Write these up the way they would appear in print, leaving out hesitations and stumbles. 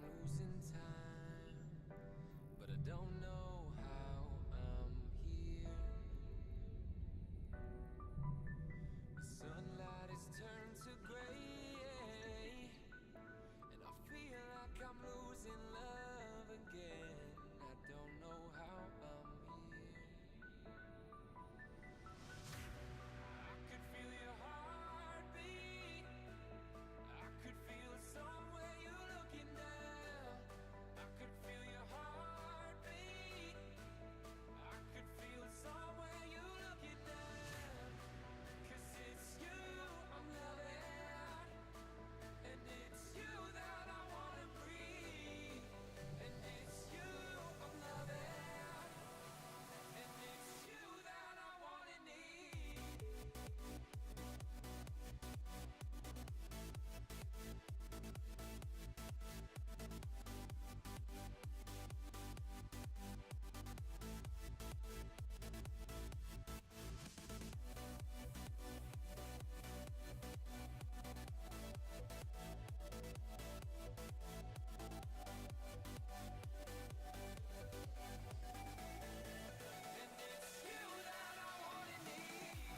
losing time, but I don't know how I'm here. The sunlight has turned to gray, and I feel like I'm losing love again. I don't know how I'm here. I could feel your heartbeat. I could feel somewhere you're looking down. I could feel your heartbeat. I could feel somewhere you're looking down. 'Cause it's you I'm loving, and it's you that I wanna breathe. And it's you I'm loving, and it's you that I wanna need. And it's you that I wanna need.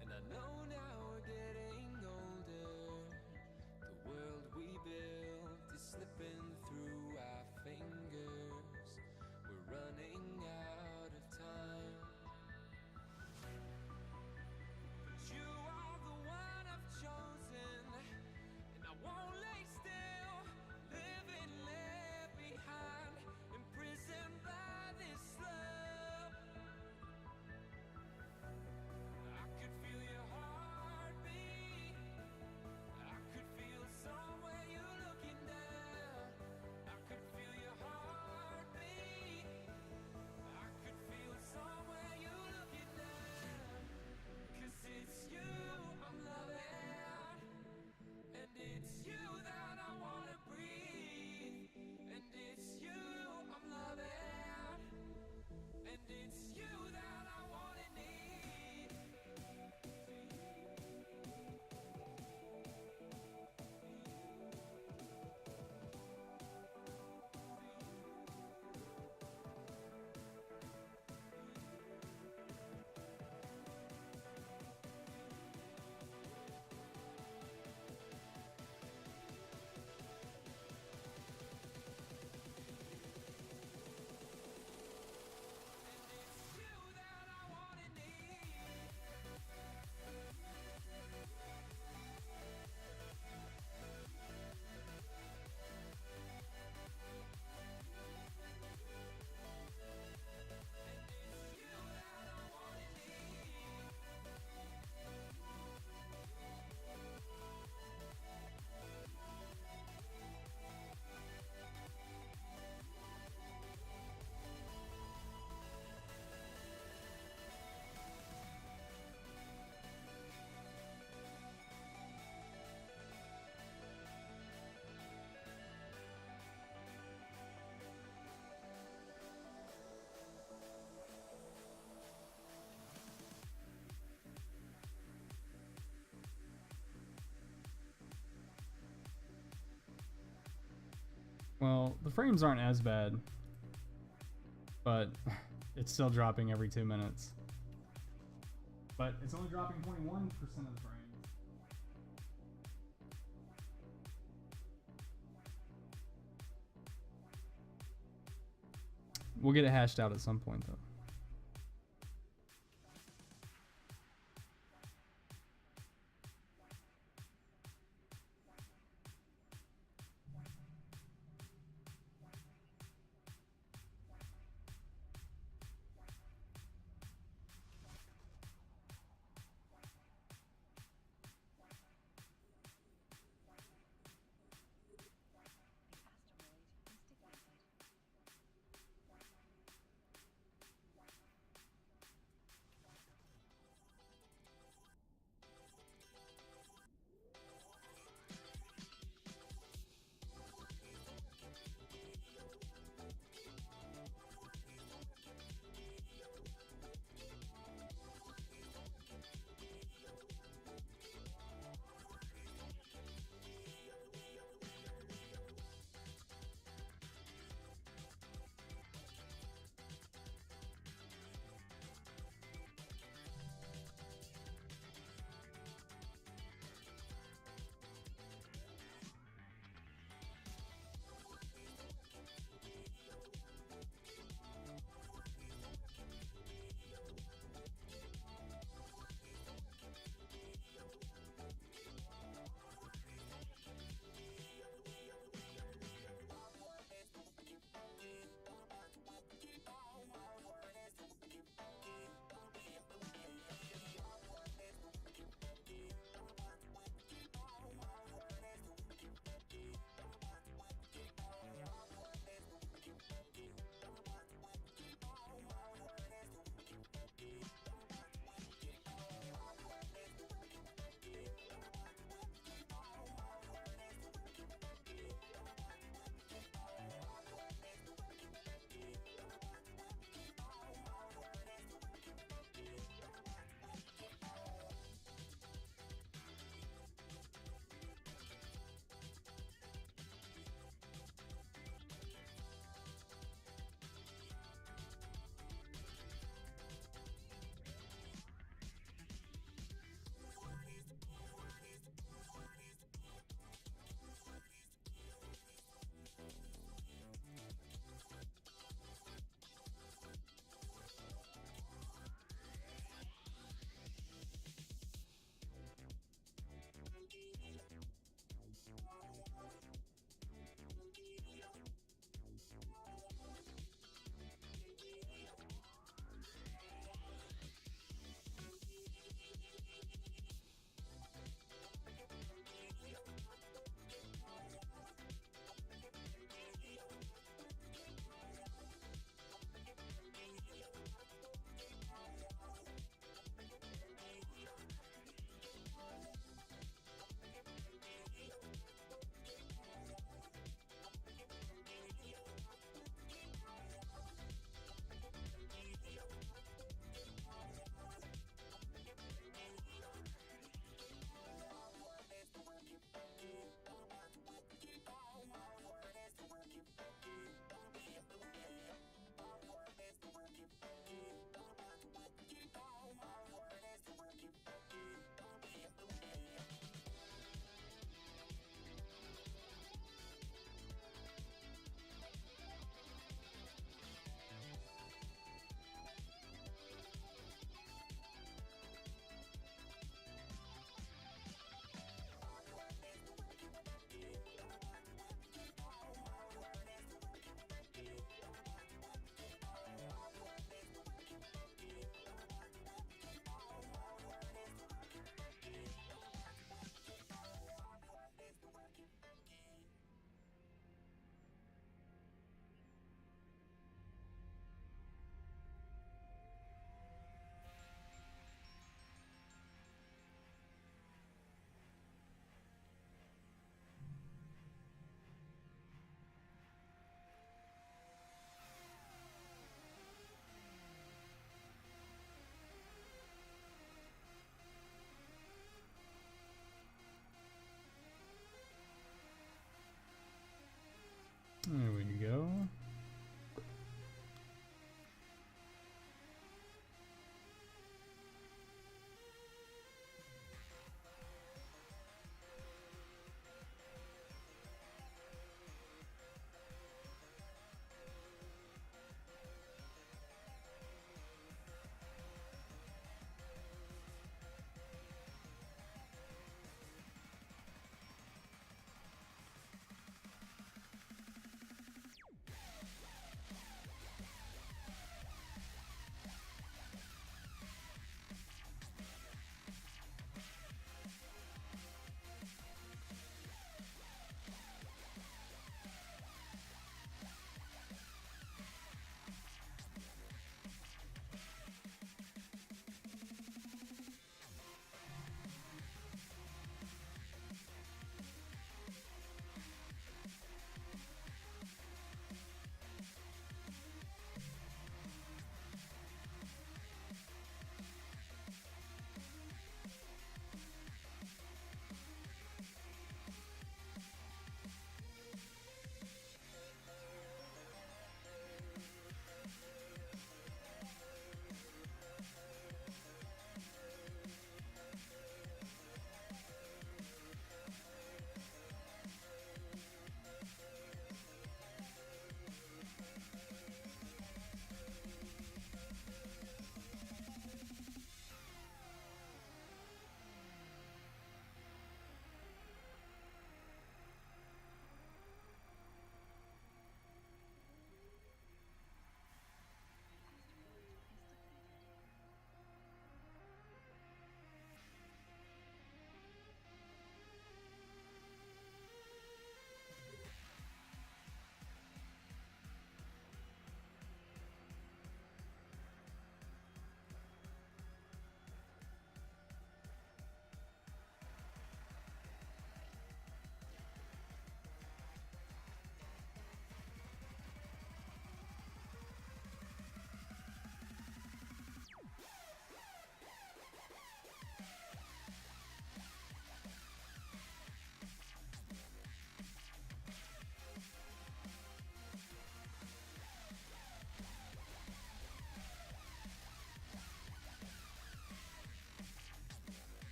And I know now we're getting older. The world we built is slipping through our fingers. We're running out of time. But you are the one I've chosen, and I won't lay still, living left behind, imprisoned by this love. I could feel your heartbeat. I could feel somewhere you're looking down. I could feel your heartbeat. I could feel somewhere you're looking down. 'Cause it's you I'm loving, and it's you that I wanna breathe. And it's you I'm loving, and it's you that I wanna need. Well, the frames aren't as bad, but it's still dropping every 2 minutes. But it's only dropping 21% of the frames. We'll get it hashed out at some point, though.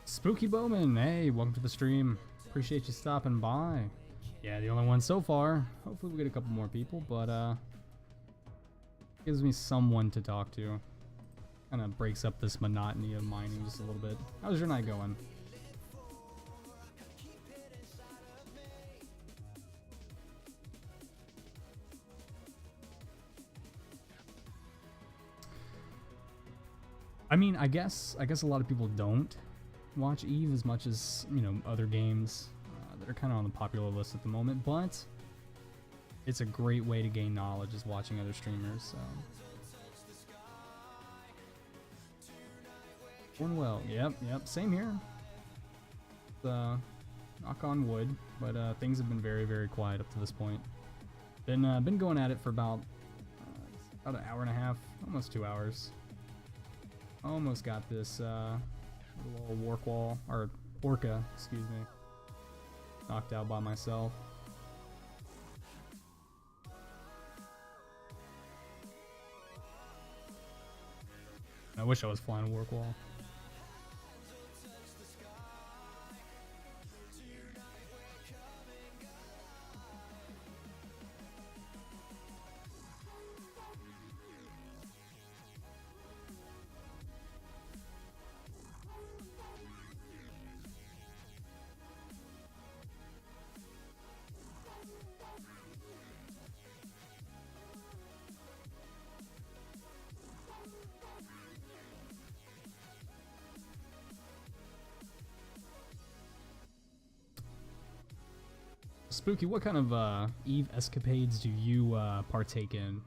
Spooky Bowman, hey, welcome to the stream. Appreciate you stopping by. Yeah, the only one so far. Hopefully we get a couple more people, but gives me someone to talk to. Kind of breaks up this monotony of mining just a little bit. How's your night going? I mean, I guess a lot of people don't watch Eve as much as, you know, other games that are kind of on the popular list at the moment, but it's a great way to gain knowledge is watching other streamers, so. Doing well. Yep, same here. Knock on wood, but things have been very, very quiet up to this point. Been going at it for about an hour and a half, almost 2 hours. Almost got this little work wall, or orca, excuse me, knocked out by myself. I wish I was flying a work wall. Spooky, what kind of Eve escapades do you partake in?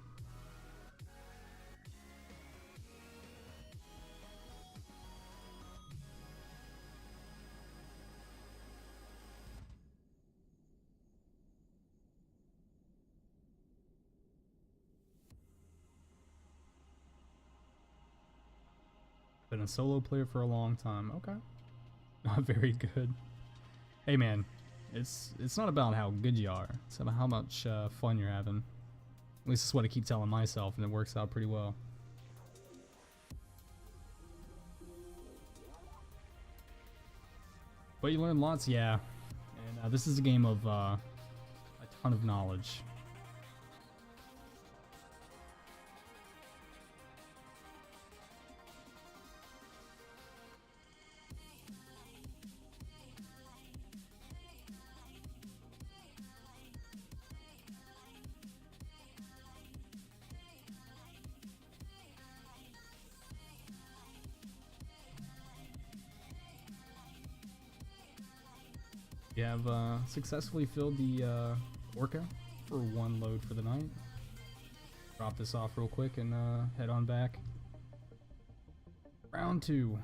Been a solo player for a long time. Okay. Not very good. Hey man, it's not about how good you are. It's about how much fun you're having. At least that's what I keep telling myself, and it works out pretty well. But you learn lots, yeah. And this is a game of a ton of knowledge. You have successfully filled the orca for one load for the night. Drop this off real quick and head on back. Round 2.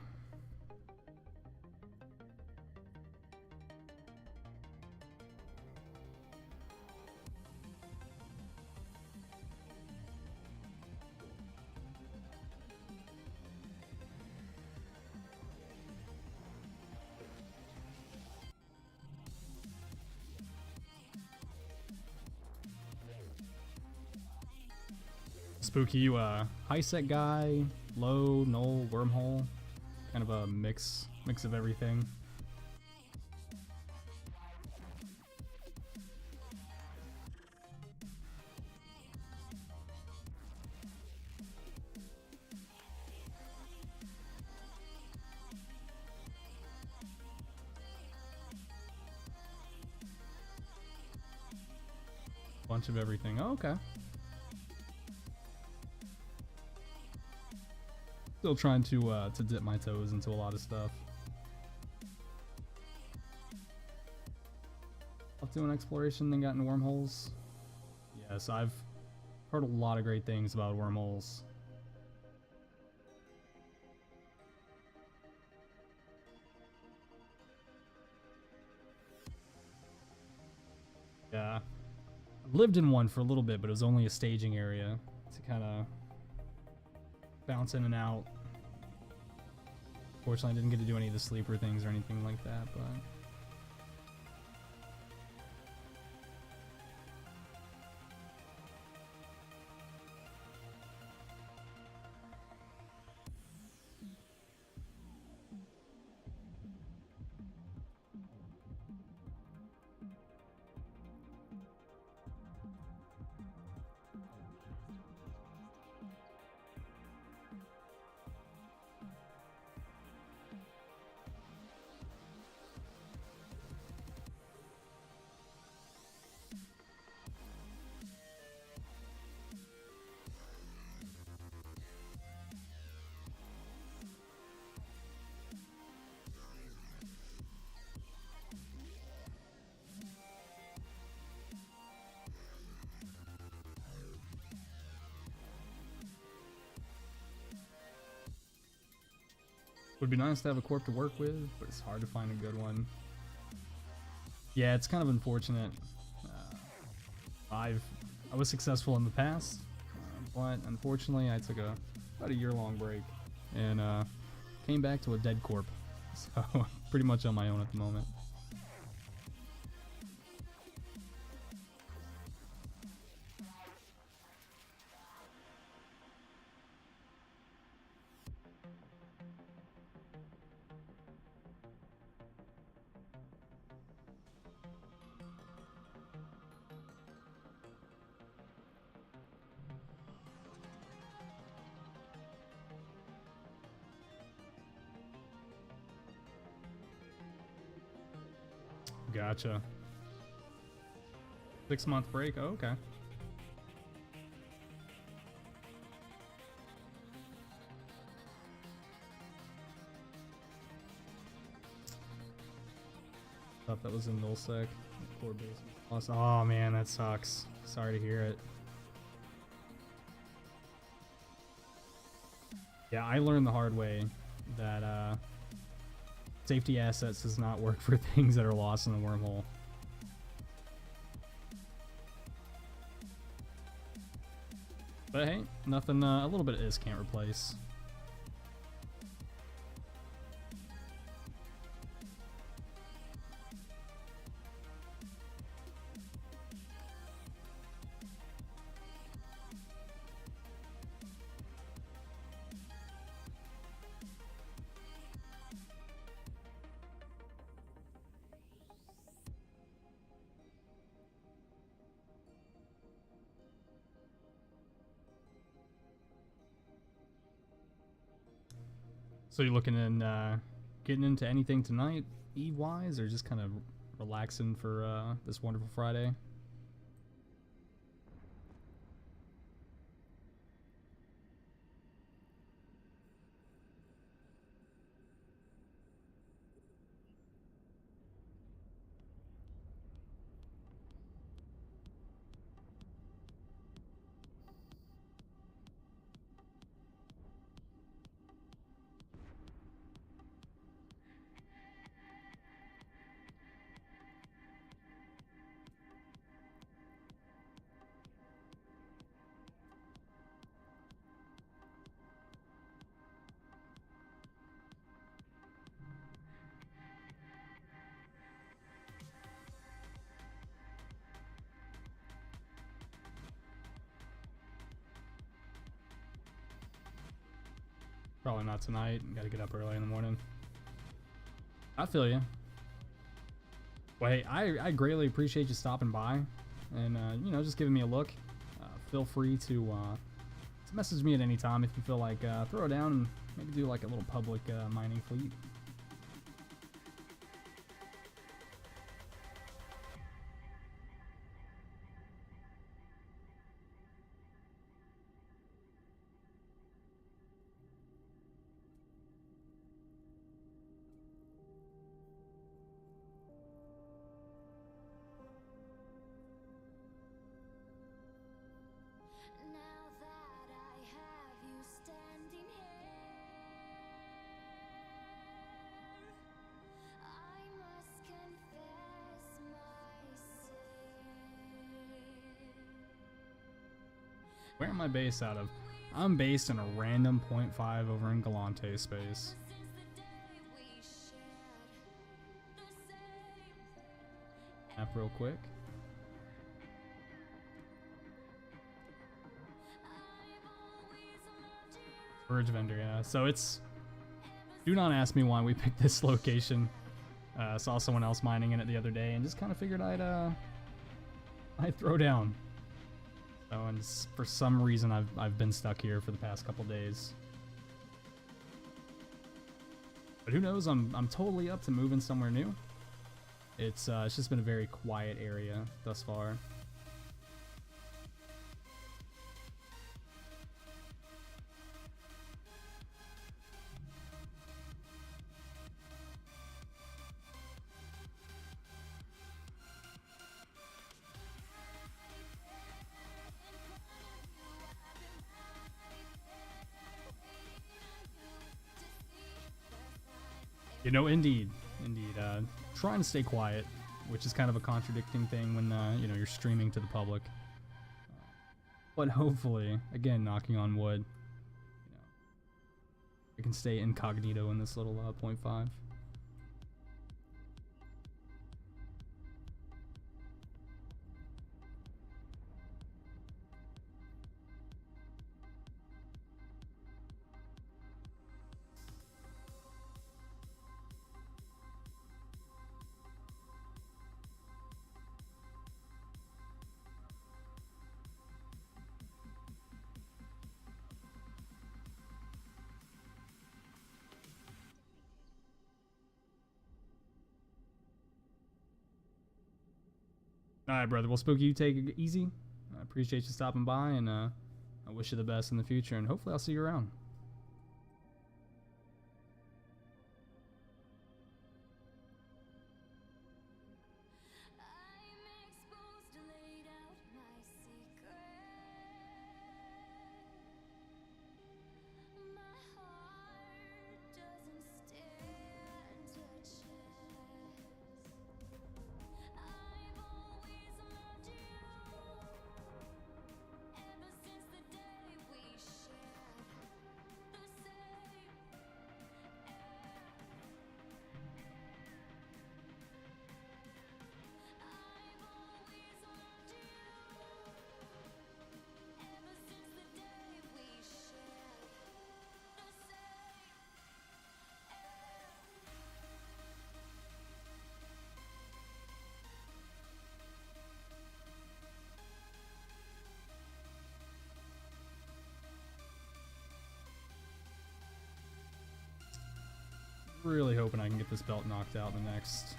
Spooky, you high set guy, low, null, wormhole, kind of a mix of everything. Bunch of everything. Oh, okay. Still trying to dip my toes into a lot of stuff. Up doing exploration, then got into wormholes. Yes, I've heard a lot of great things about wormholes. Yeah, I lived in one for a little bit, but it was only a staging area to kind of bounce in and out. Fortunately, I didn't get to do any of the sleeper things or anything like that, but Would be nice to have a corp to work with, but it's hard to find a good one. Yeah, it's kind of unfortunate. I was successful in the past, but unfortunately I took about a year-long break and came back to a dead corp. So pretty much on my own at the moment. Gotcha. 6-month break? Oh, okay. Thought that was in nullsec. Core base was lost. Oh man, that sucks. Sorry to hear it. Yeah, I learned the hard way that safety assets does not work for things that are lost in the wormhole. But hey, nothing a little bit of is can't replace. So you're looking in getting into anything tonight, Eve-wise, or just kind of relaxing for this wonderful Friday? Probably not tonight. Gotta get up early in the morning. I feel you. Well, hey, I greatly appreciate you stopping by and, you know, just giving me a look. Feel free to message me at any time if you feel like throw it down and maybe do like a little public mining fleet. Now that I have you standing here, I must confess my sin. Where am I based out of? I'm based in a random 0.5 over in Galante space. Since the day we shared the same, Map real quick. I've always loved you. Verge vendor, yeah. So it's... Do not ask me why we picked this location. Saw someone else mining in it the other day and just kind of figured I'd throw down. So, and for some reason I've been stuck here for the past couple days. But who knows? I'm totally up to moving somewhere new. It's just been a very quiet area thus far. You know, indeed, indeed. Trying to stay quiet, which is kind of a contradicting thing when you know, you're streaming to the public. But hopefully, again, knocking on wood, you know, we can stay incognito in this little point 5. All right, brother. Well, Spooky, you take it easy. I appreciate you stopping by, and I wish you the best in the future, and hopefully I'll see you around. I'm exposed, laid out my secret. My heart doesn't stand a chance. I've always loved you ever since the day we shared the same air. I've always loved you ever since the day we shared the same air. Really hoping I can get this belt knocked out in the next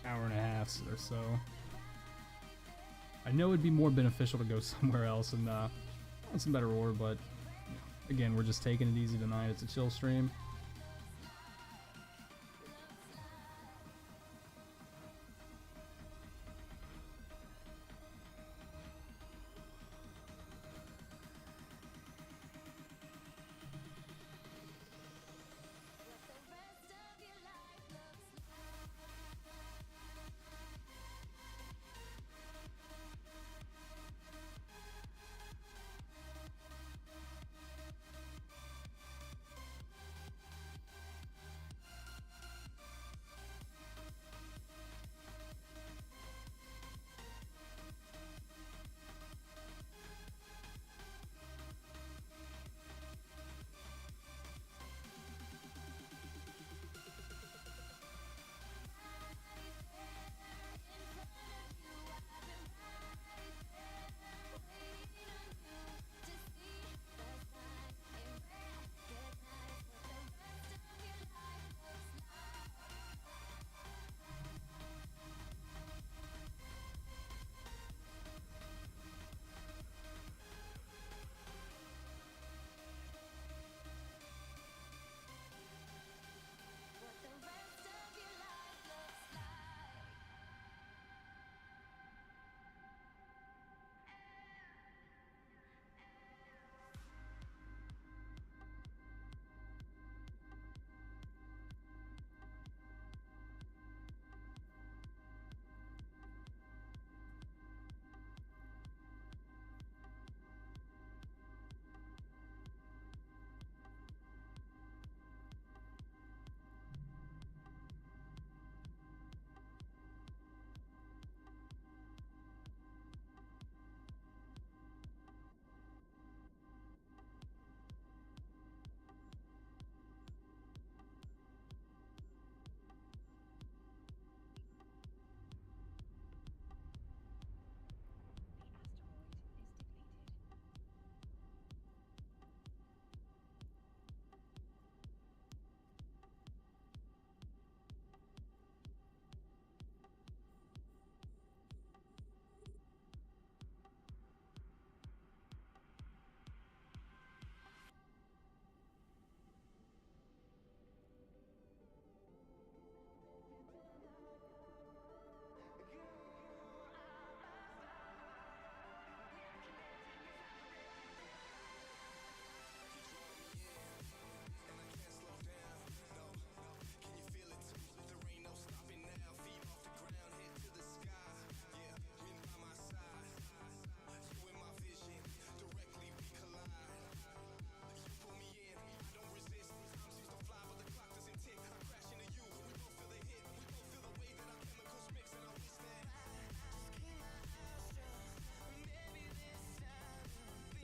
hour and a half or so. I know it'd be more beneficial to go somewhere else and find some better ore, but again, we're just taking it easy tonight. It's a chill stream. What the rest of your life looks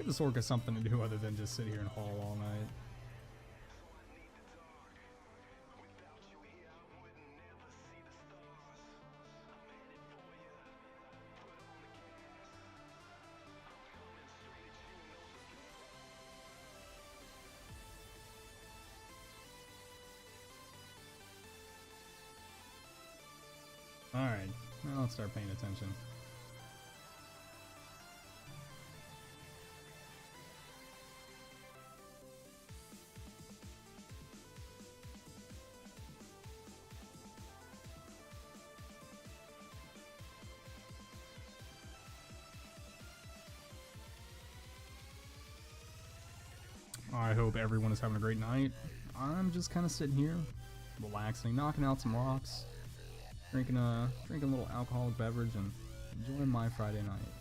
Give this orca something to do other than just sit here and haul all night. Alright, now let's start paying attention. I hope everyone is having a great night. I'm just kind of sitting here, relaxing, knocking out some rocks, drinking a little alcoholic beverage, and enjoying my Friday night.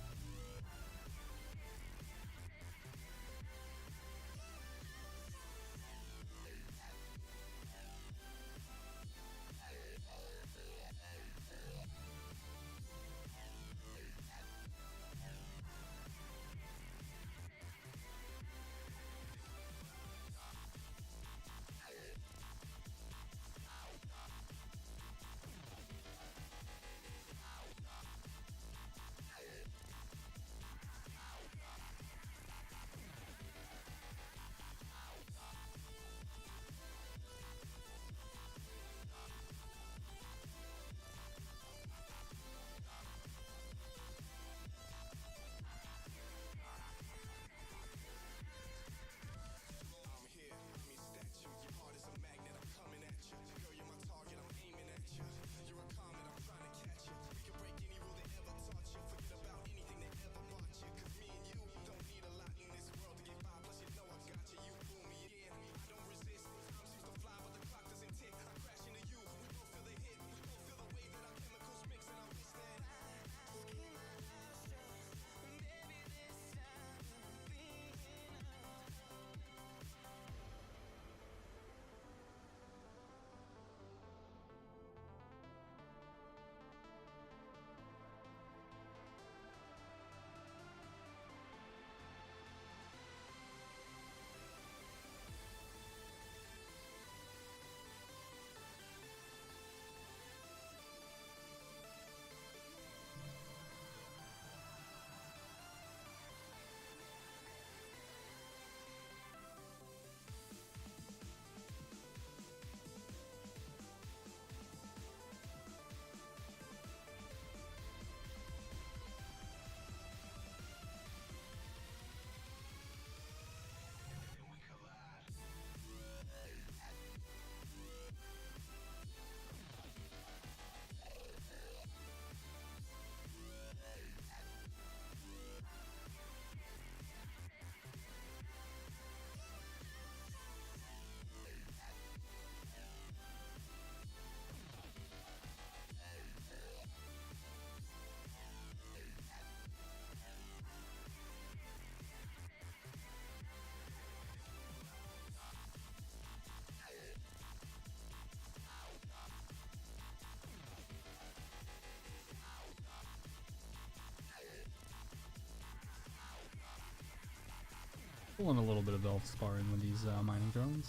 Pulling a little bit of Velspar in with these mining drones.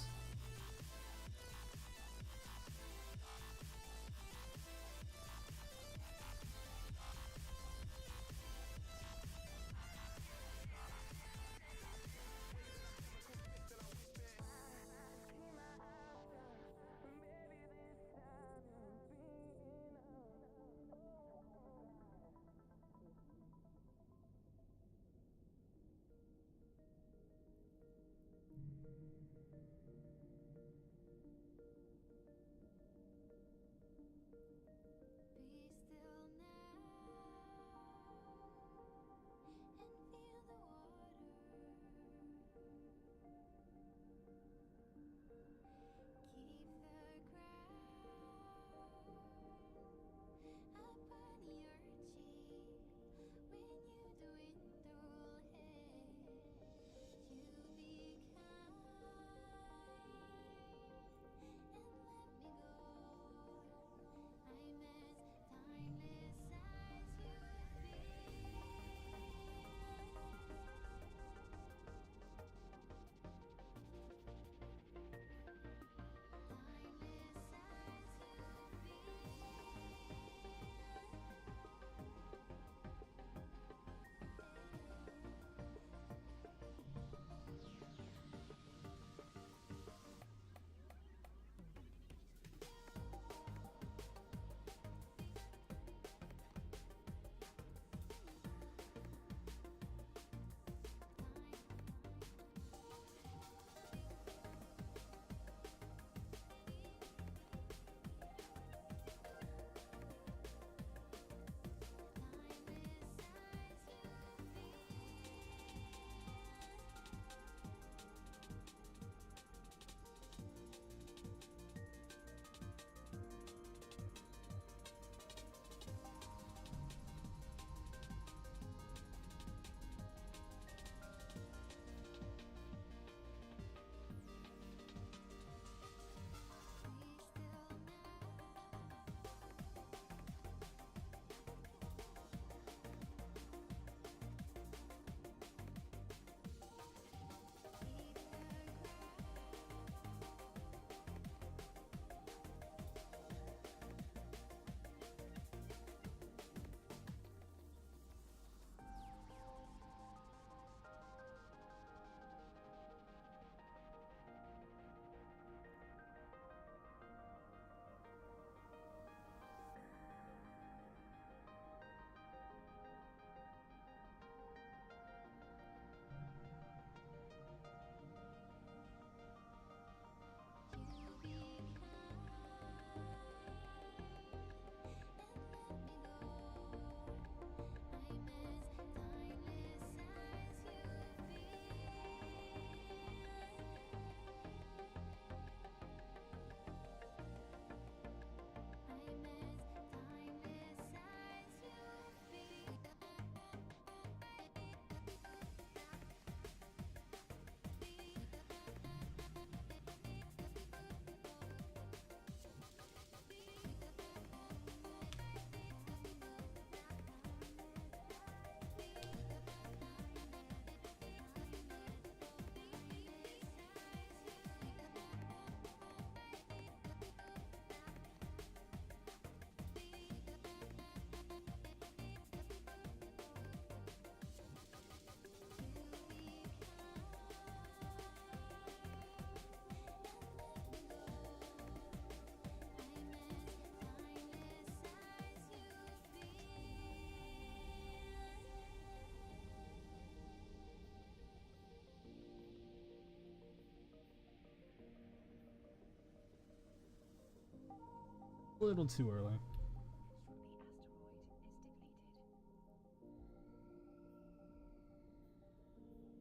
A little too early.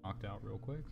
Knocked out real quick.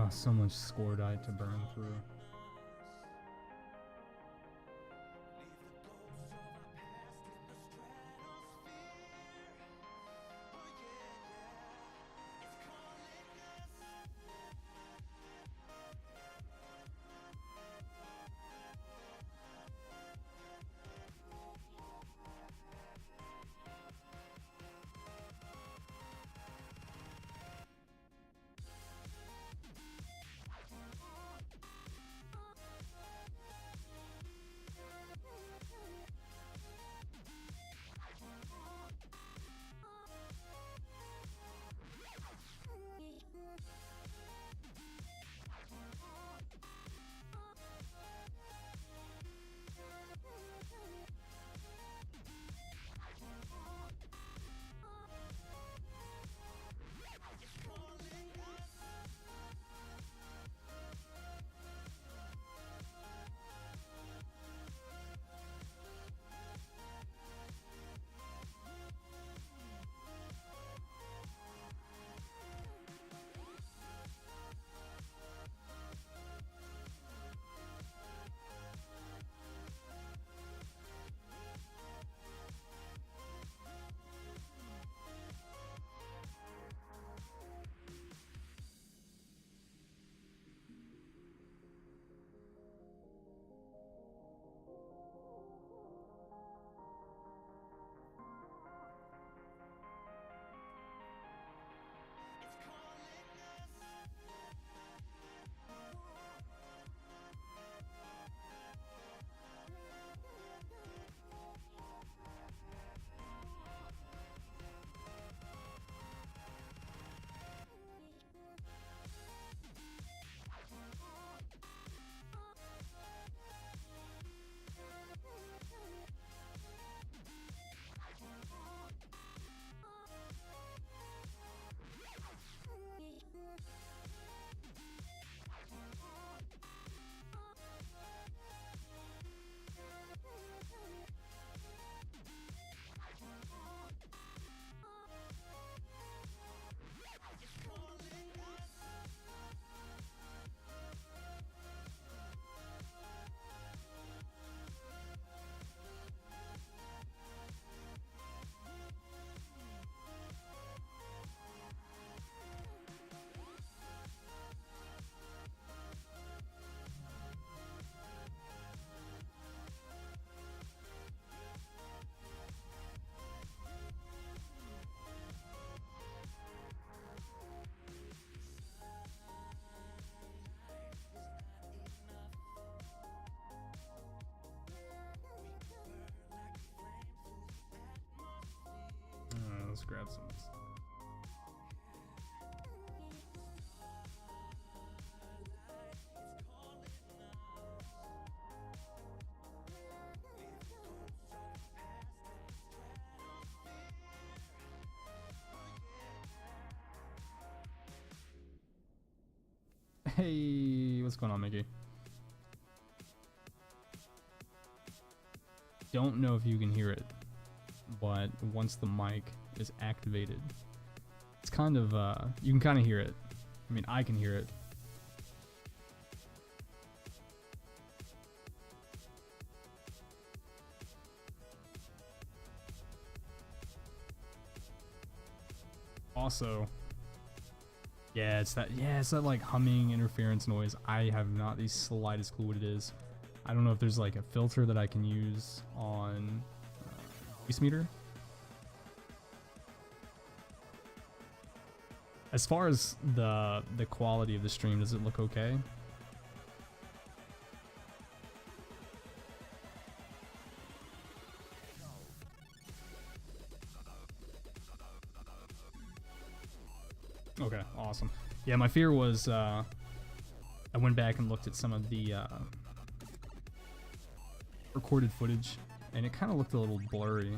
So much scoredite to burn through. Let's grab some. Hey, what's going on, Mickey? Don't know if you can hear it, but once the mic is activated, it's kind of, you can kind of hear it. I mean, I can hear it. Also, yeah, it's that like humming interference noise. I have not the slightest clue what it is. I don't know if there's like a filter that I can use on voice meter. As far as the quality of the stream, does it look okay? Okay, awesome. Yeah, my fear was I went back and looked at some of the recorded footage, and it kind of looked a little blurry.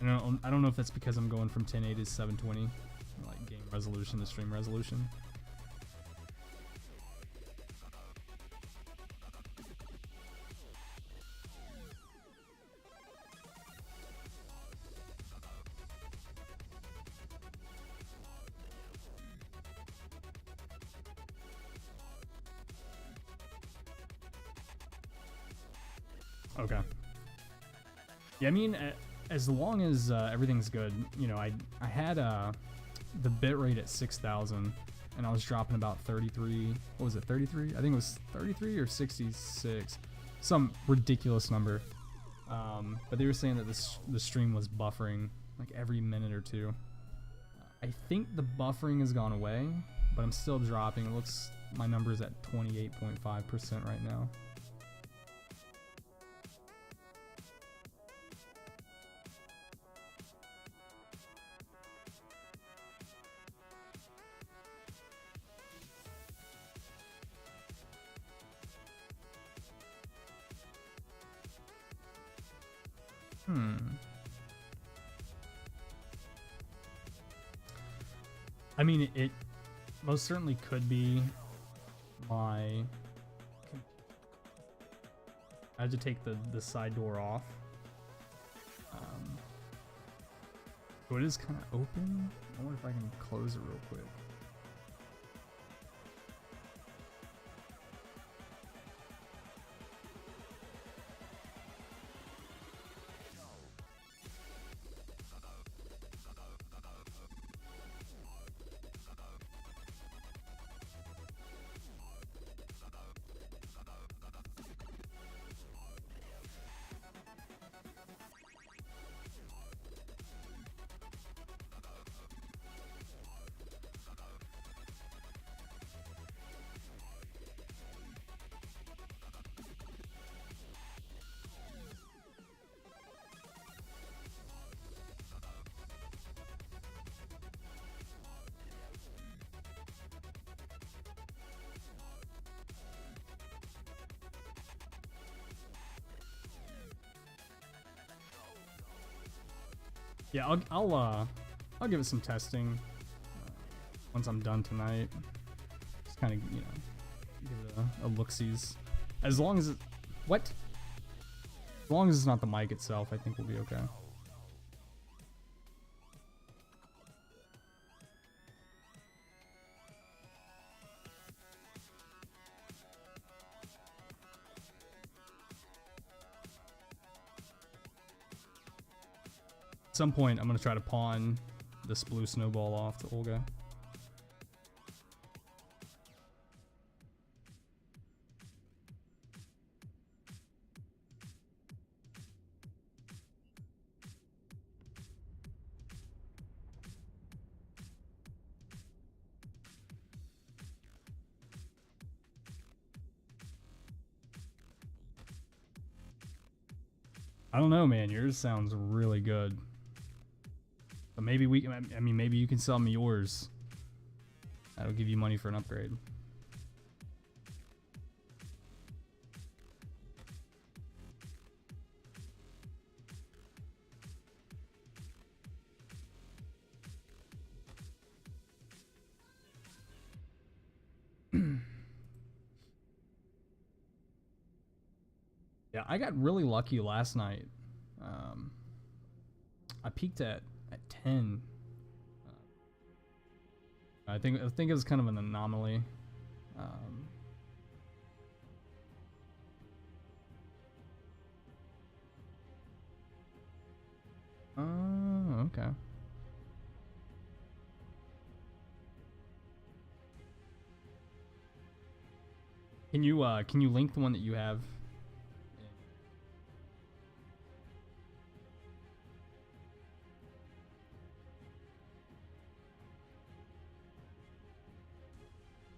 I don't know if that's because I'm going from 1080 to 720, like game resolution to stream resolution. Okay. Yeah, I mean, as long as everything's good, you know, I had the bitrate at 6,000, and I was dropping about 33. What was it, 33? I think it was 33 or 66, some ridiculous number. But they were saying that the stream was buffering like every minute or two. I think the buffering has gone away, but I'm still dropping. It looks my number's at 28.5% right now. I mean, it most certainly could be my... I had to take the side door off. So it is kind of open. I wonder if I can close it real quick. Yeah, I'll give it some testing once I'm done tonight. Just kind of, you know, give it a look-sees. As long as as long as it's not the mic itself, I think we'll be okay. At some point, I'm gonna try to pawn this blue snowball off to Olga. I don't know, man. Yours sounds really good. But maybe I mean, maybe you can sell me yours. That'll give you money for an upgrade. Yeah, I got really lucky last night. I peaked at 10. I think it was kind of an anomaly. Oh, okay. Can you link the one that you have?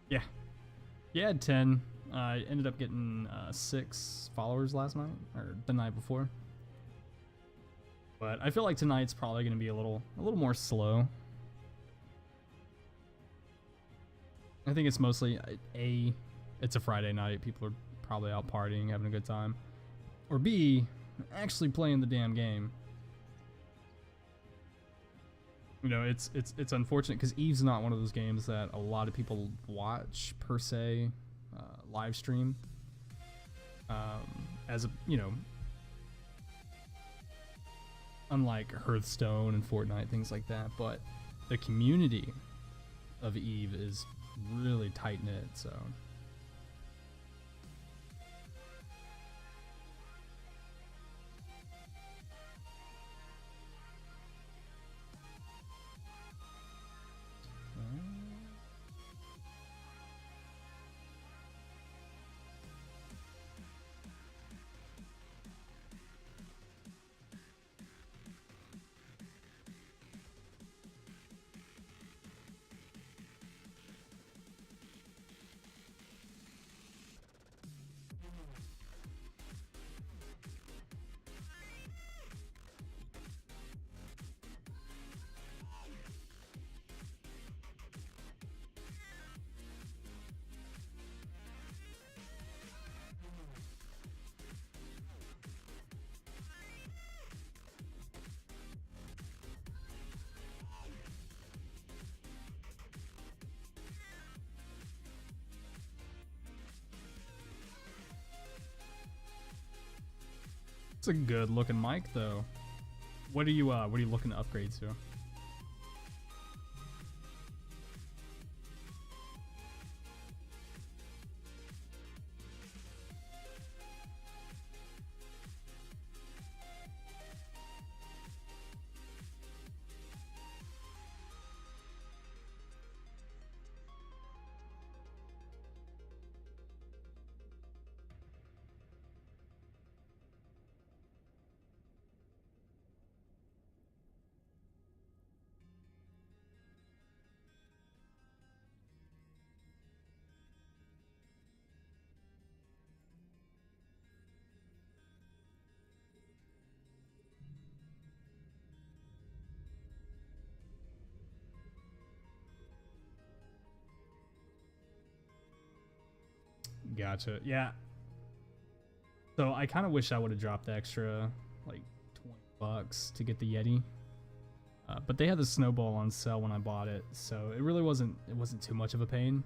Yeah. Yeah, I had 10. I ended up getting 6 followers last night, or the night before. But I feel like tonight's probably going to be a little more slow. I think it's mostly it's a Friday night. People are probably out partying, having a good time. Or B, actually playing the damn game. You know, it's unfortunate because Eve's not one of those games that a lot of people watch per se, live stream. As a, you know, unlike Hearthstone and Fortnite, things like that. But the community of Eve is really tight knit. So It's a good looking mic though. What are you looking to upgrade to? Gotcha. Yeah. So I kind of wish I would have dropped the extra like $20 to get the Yeti. But they had the Snowball on sale when I bought it, so it really wasn't too much of a pain.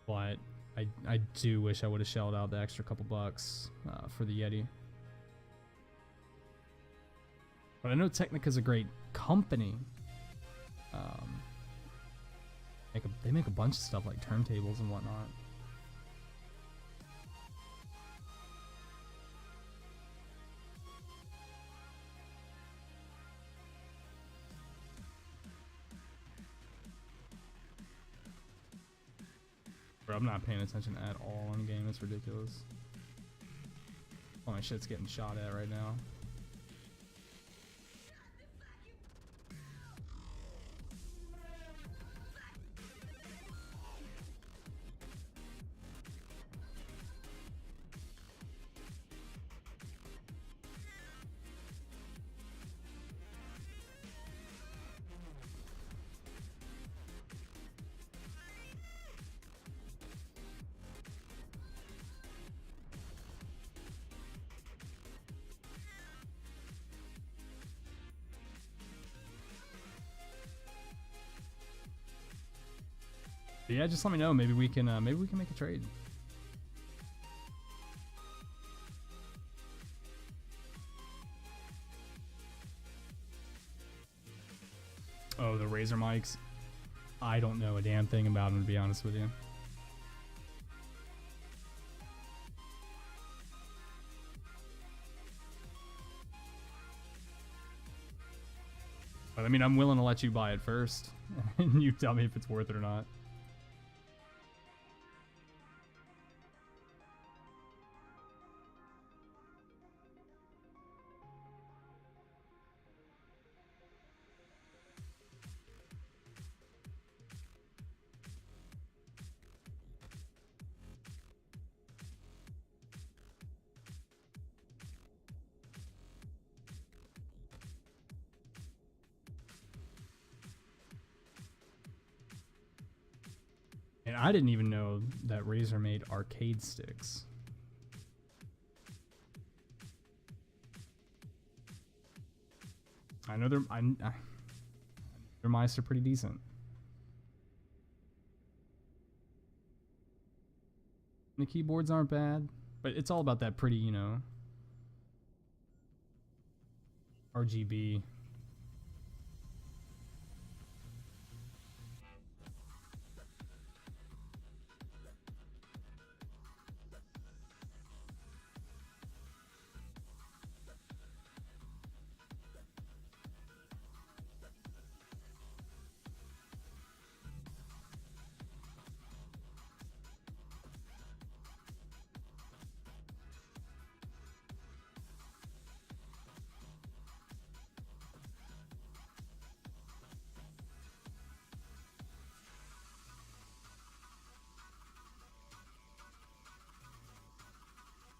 But I do wish I would have shelled out the extra couple bucks for the Yeti. But I know Technica's a great company. They make a bunch of stuff like turntables and whatnot. Bro, I'm not paying attention at all on the game. It's ridiculous. All my shit's getting shot at right now. But yeah, just let me know. Maybe we can make a trade. Oh, the Razer mics. I don't know a damn thing about them, to be honest with you. But I mean, I'm willing to let you buy it first, and you tell me if it's worth it or not. And I didn't even know that Razer made arcade sticks. I know their mice are pretty decent. The keyboards aren't bad, but it's all about that pretty, you know, RGB.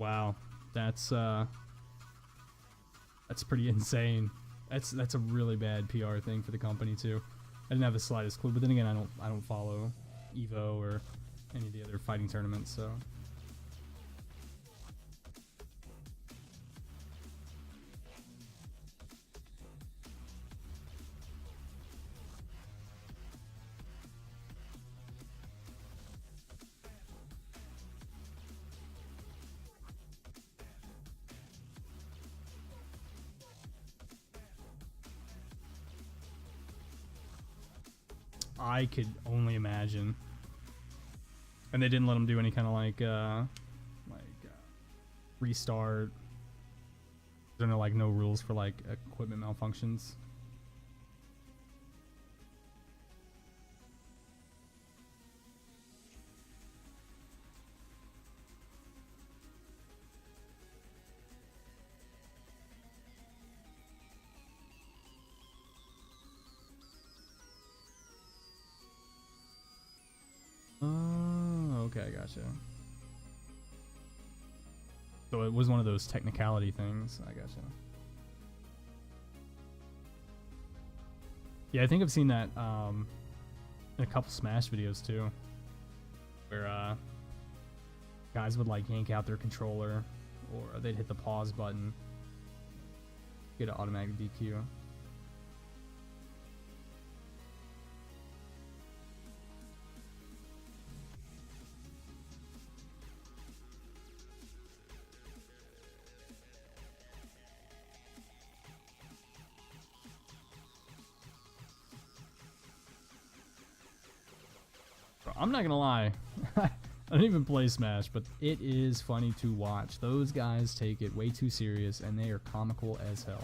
Wow, that's pretty insane. That's a really bad PR thing for the company too. I didn't have the slightest clue, but then again, I don't follow Evo or any of the other fighting tournaments, so. I could only imagine. And they didn't let him do any kind of restart. There are no rules for like equipment malfunctions. Oh, okay, gotcha. So it was one of those technicality things. I gotcha. Yeah, I think I've seen that in a couple Smash videos too, where guys would like yank out their controller, or they'd hit the pause button, get an automatic DQ. I'm not gonna lie, I don't even play Smash, but it is funny to watch. Those guys take it way too serious, and they are comical as hell.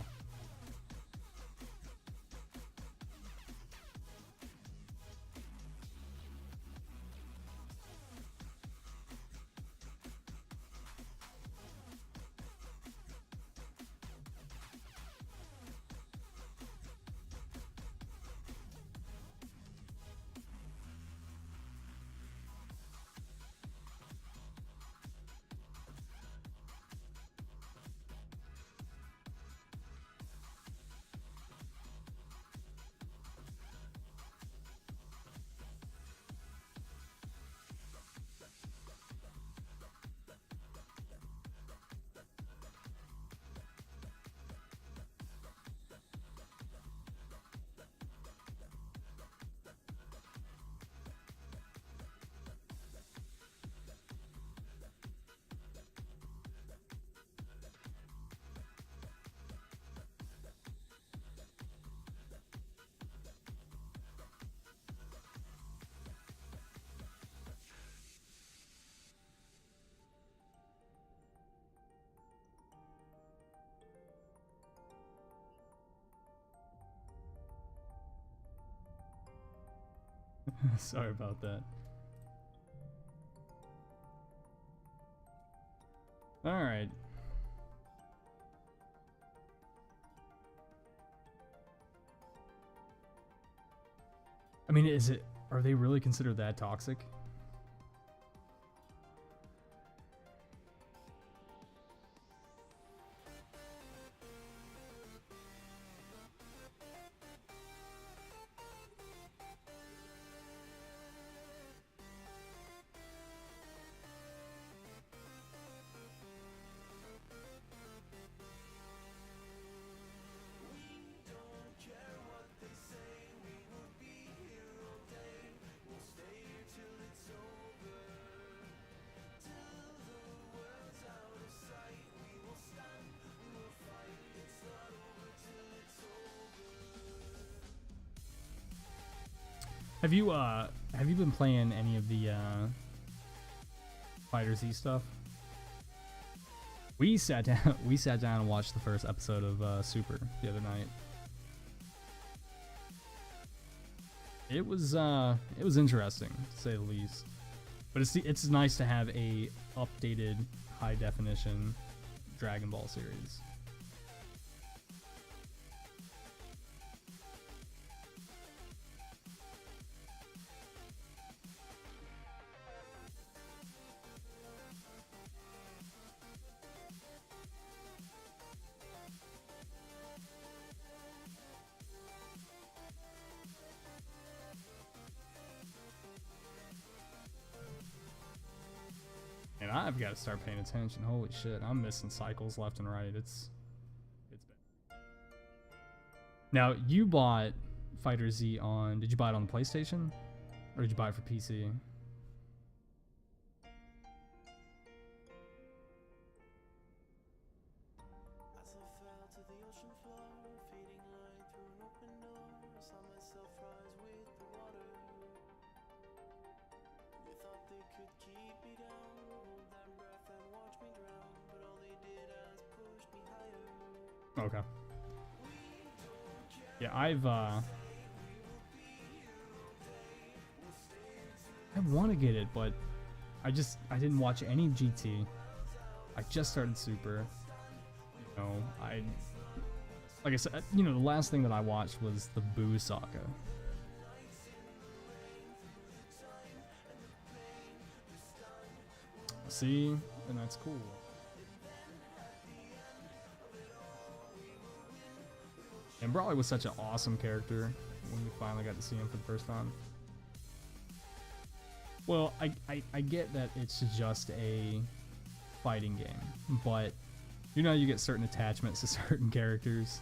Sorry about that. All right. I mean, are they really considered that toxic? Have you been playing any of the Fighter Z stuff? We sat down and watched the first episode of Super the other night. It was interesting, to say the least. But it's nice to have a updated high definition Dragon Ball series. I've got to start paying attention. Holy shit, I'm missing cycles left and right. It's bad. Now, you bought Fighter Z on, did you buy it on the PlayStation? Or did you buy it for PC? As I fell to the ocean floor, fading light through an open door, I saw myself rise with the water. They thought they could keep me down, hold that breath and watch me drown, but all they did is push me higher. Okay. Yeah, I want to get it, but I didn't watch any GT. I just started Super. You know, like I said, you know, the last thing that I watched was the Boo saga. See, and that's cool. And Brawley was such an awesome character when we finally got to see him for the first time. Well, I get that it's just a fighting game, but you know you get certain attachments to certain characters.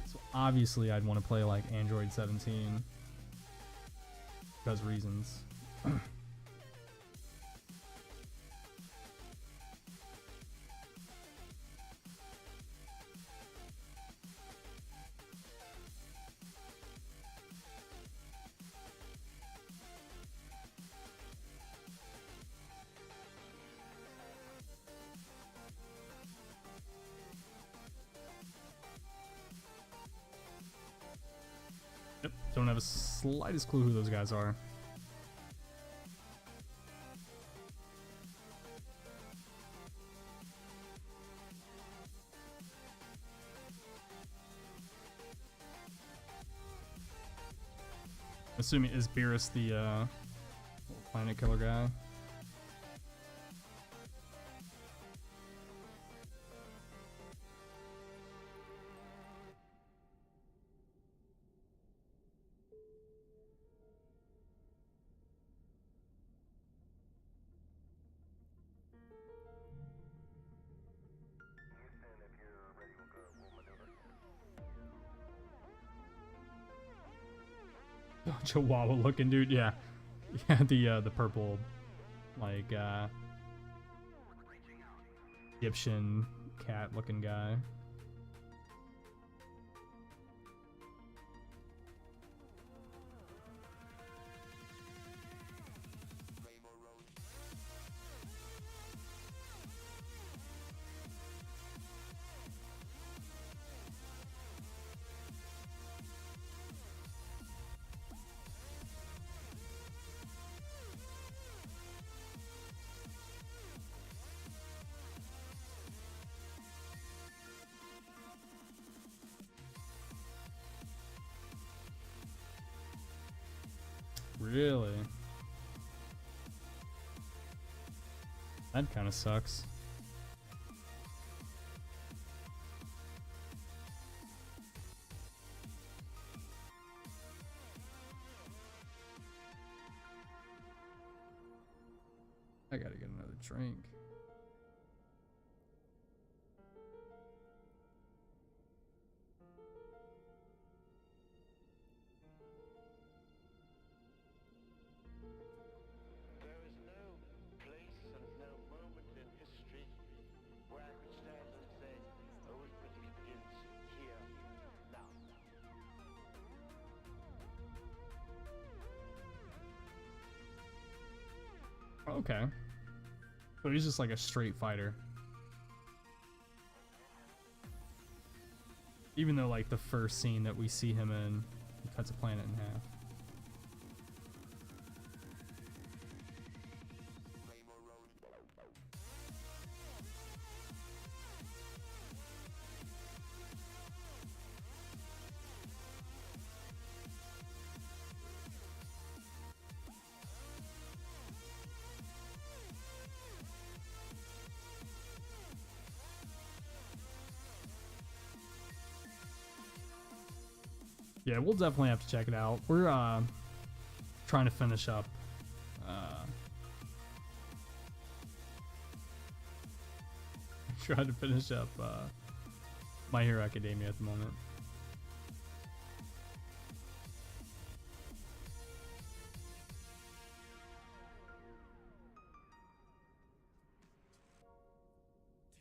So obviously I'd want to play like Android 17 because reasons. Yep, don't have a slightest clue who those guys are. Assuming is Beerus the planet killer guy? Chihuahua looking dude, yeah. Yeah, the purple like Egyptian cat looking guy. Really? That kind of sucks. I gotta get another drink. There is no place and no moment in history where I could stand and say, oh, it really begins here, now. Okay. So he's just like a straight fighter. Even though like the first scene that we see him in, he cuts a planet in half. Yeah, we'll definitely have to check it out. We're trying to finish up trying to finish up My Hero Academia at the moment.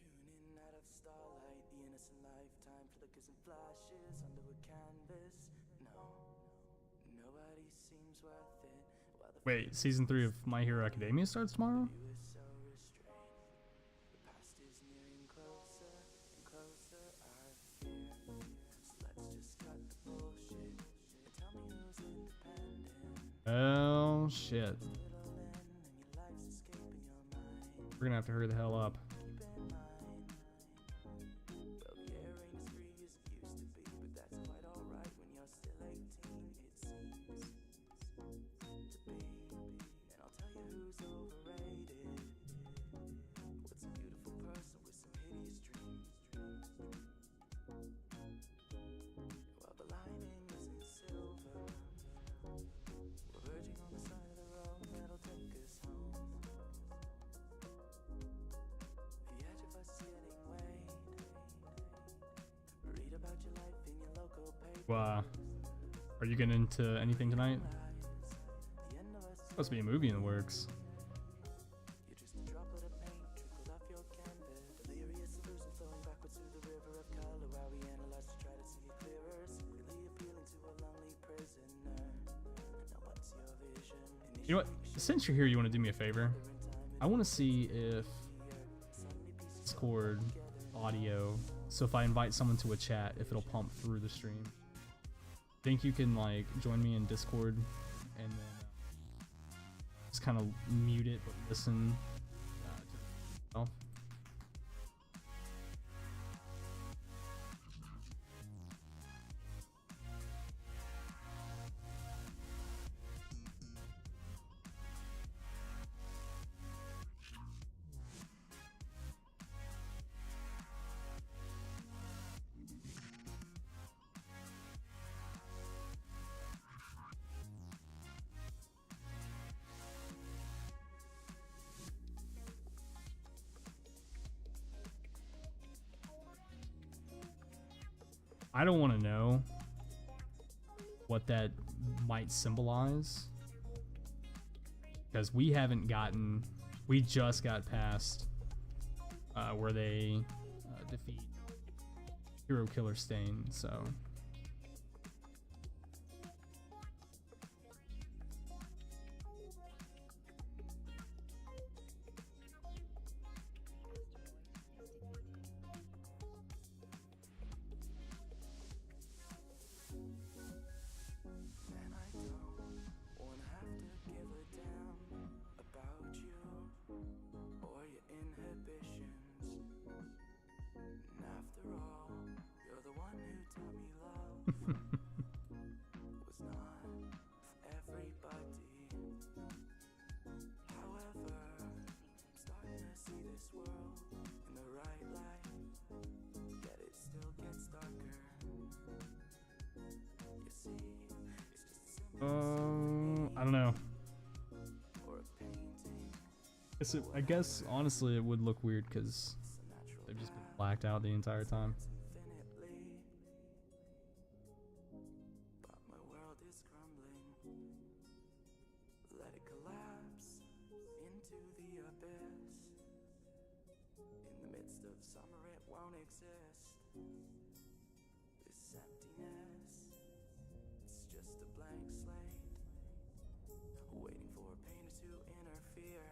Tuning out of starlight, the innocent lifetime flickers and flashes under a canvas. No, nobody seems worth it. While the Wait, season 3 of My Hero Academia starts tomorrow? view is so restrained, the past is nearing closer and closer. I fear. So let's just cut the bullshit and tell me who's independent. Oh shit. Little in and your life's escaping your mind. We're gonna have to hurry the hell up. Keep in mind, well, the air ain't as free as it used to be, but that's quite alright when you're still 18, it seems to be. And I'll tell you who's overrated. What's a beautiful person with some hideous dreams? While the lining isn't silver, we're verging on the side of the road that'll take us home. The edge of us getting weighed. Read about your life in your local paper. Are you getting into anything tonight? The end of us is Supposed to be a movie in the works. you're just a droplet of paint trickled off your canvas. Delirious illusion flowing backwards through the river of color while we analyze to try to see it clearer. Secretly appealing to a lonely prisoner. Now what's your vision? You know what? Since you're here, you want to do me a favor? I want to see if Discord audio, so if I invite someone to a chat, if it'll pump through the stream. Think you can like join me in Discord and then just kind of mute it but listen to yourself? I don't want to know what that might symbolize because we just got past where they defeat Hero Killer Stain, so And I don't wanna have to give a damn about you or your inhibitions. And after all, you're the one who taught me love was not for everybody. However, I'm starting to see this world in the right light, yet it still gets darker. You see, it's just a symbol I don't know. or a painting. I guess honestly it would look weird because It's a natural they've just been path blacked out the entire time. infinitely. But my world is crumbling. Let it collapse into the abyss. In the midst of summer, it won't exist. This emptiness, it's just a blank slate, waiting for a painter to interfere.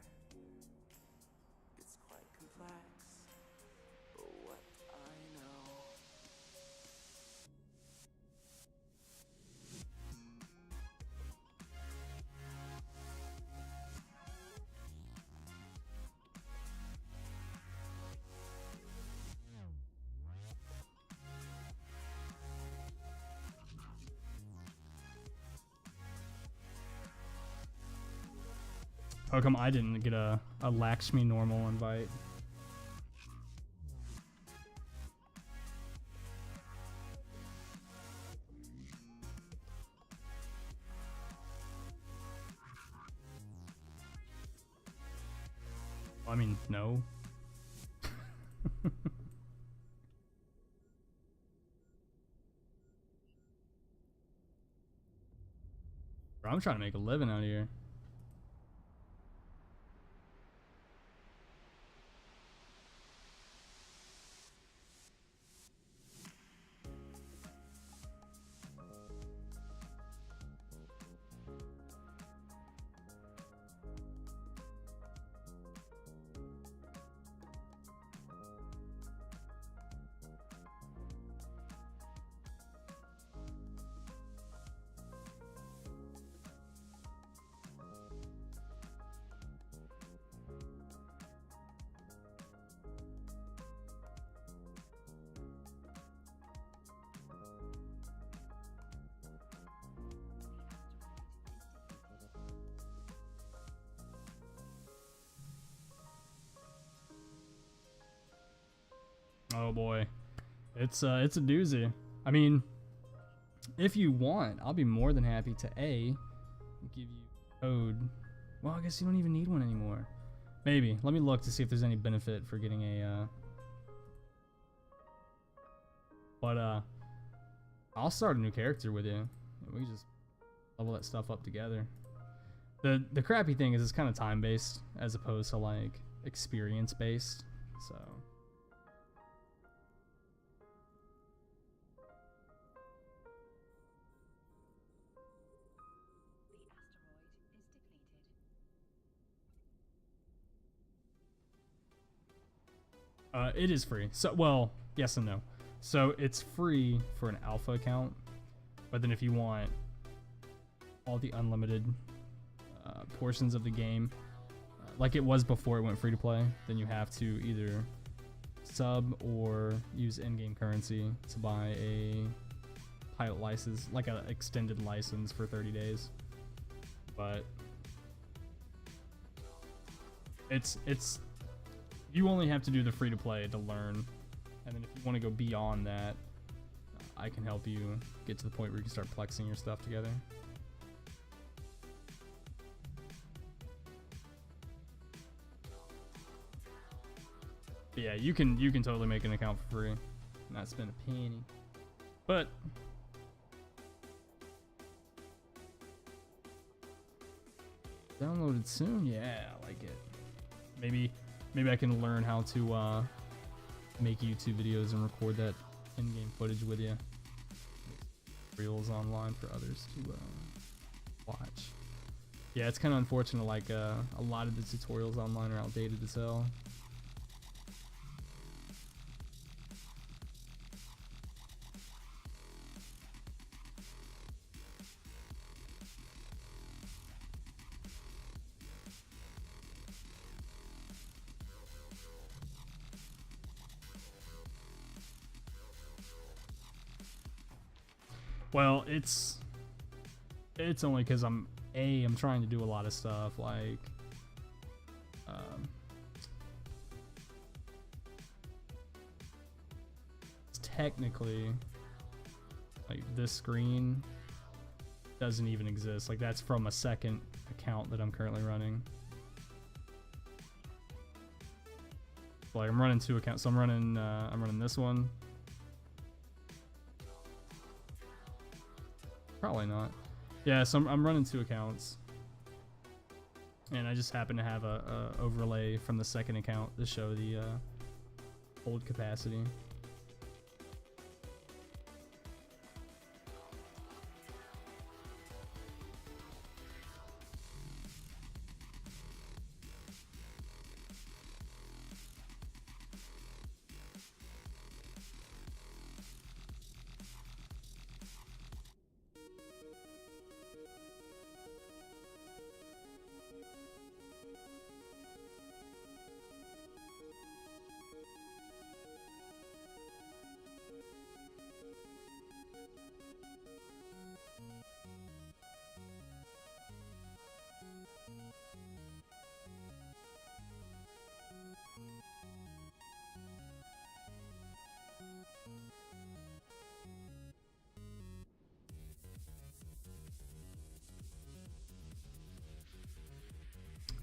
It's quite complex, but what I know. How come I didn't get a Lakshmi normal invite? I mean, no. Bro, I'm trying to make a living out here. Oh boy, it's a doozy. I mean, if you want, I'll be more than happy to give you code. Well, I guess you don't even need one anymore. Maybe. Let me look to see if there's any benefit for getting a. But I'll start a new character with you. We can just level that stuff up together. The crappy thing is it's kind of time based as opposed to like experience based. So. It is free. So, well, yes and no. So it's free for an alpha account, but then if you want all the unlimited portions of the game, like it was before it went free to play, then you have to either sub or use in-game currency to buy a pilot license, like an extended license for 30 days. But it's you only have to do the free to play to learn, and then if you want to go beyond that, I can help you get to the point where you can start plexing your stuff together. But yeah, you can totally make an account for free, not spend a penny. But downloaded soon, yeah, I like it. Maybe I can learn how to make YouTube videos and record that in-game footage with you. Reels online for others to watch. Yeah, it's kind of unfortunate. Like a lot of the tutorials online are outdated as hell. Well, it's only because I'm trying to do a lot of stuff like technically like this screen doesn't even exist. Like that's from a second account that I'm currently running. Like I'm running two accounts. So I'm running this one. Probably not. Yeah, so I'm running two accounts, and I just happen to have a overlay from the second account to show the hold capacity.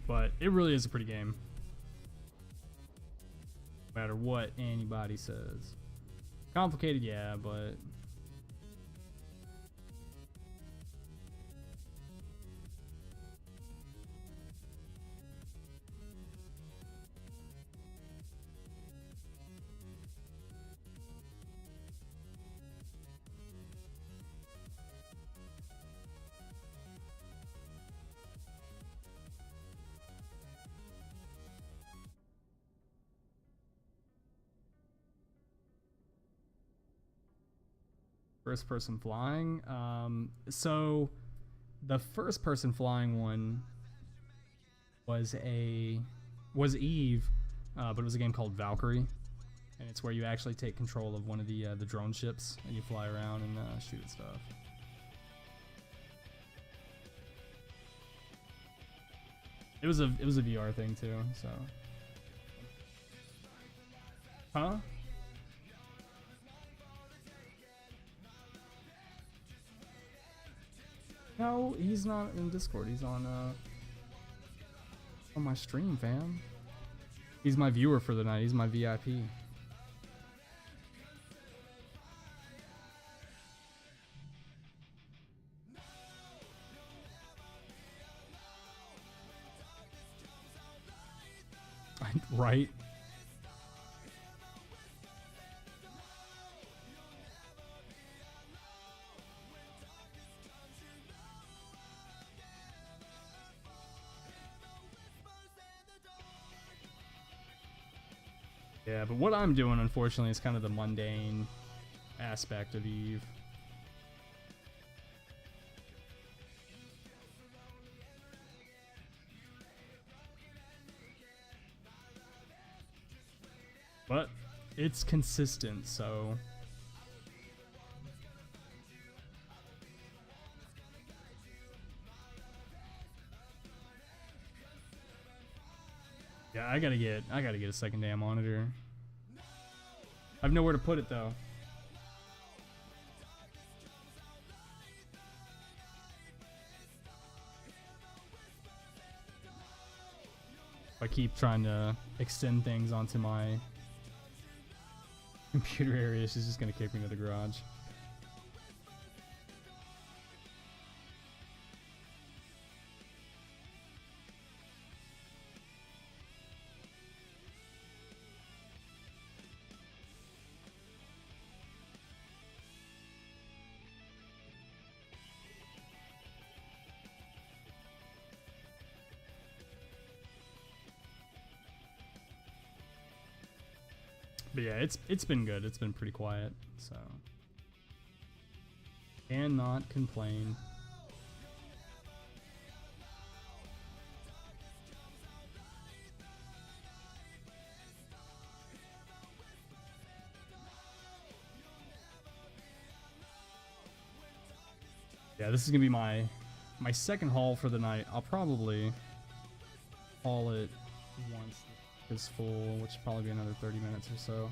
But it really is a pretty game. No matter what anybody says. Complicated, yeah, but first person flying. So the first person flying one was Eve, but it was a game called Valkyrie, and it's where you actually take control of one of the drone ships and you fly around and shoot at stuff. It was a VR thing too, so. Huh? No, he's not in Discord. He's on my stream, fam. He's my viewer for the night. He's my VIP. Right? Yeah, but what I'm doing, unfortunately, is kind of the mundane aspect of Eve. But it's consistent, so. Yeah, I gotta get a second damn monitor. I have nowhere to put it though. I keep trying to extend things onto my computer area, she's just gonna kick me to the garage. But yeah, it's been good. It's been pretty quiet, so cannot complain. Yeah, this is gonna be my second haul for the night. I'll probably haul it once it's full, which will probably be another 30 minutes or so.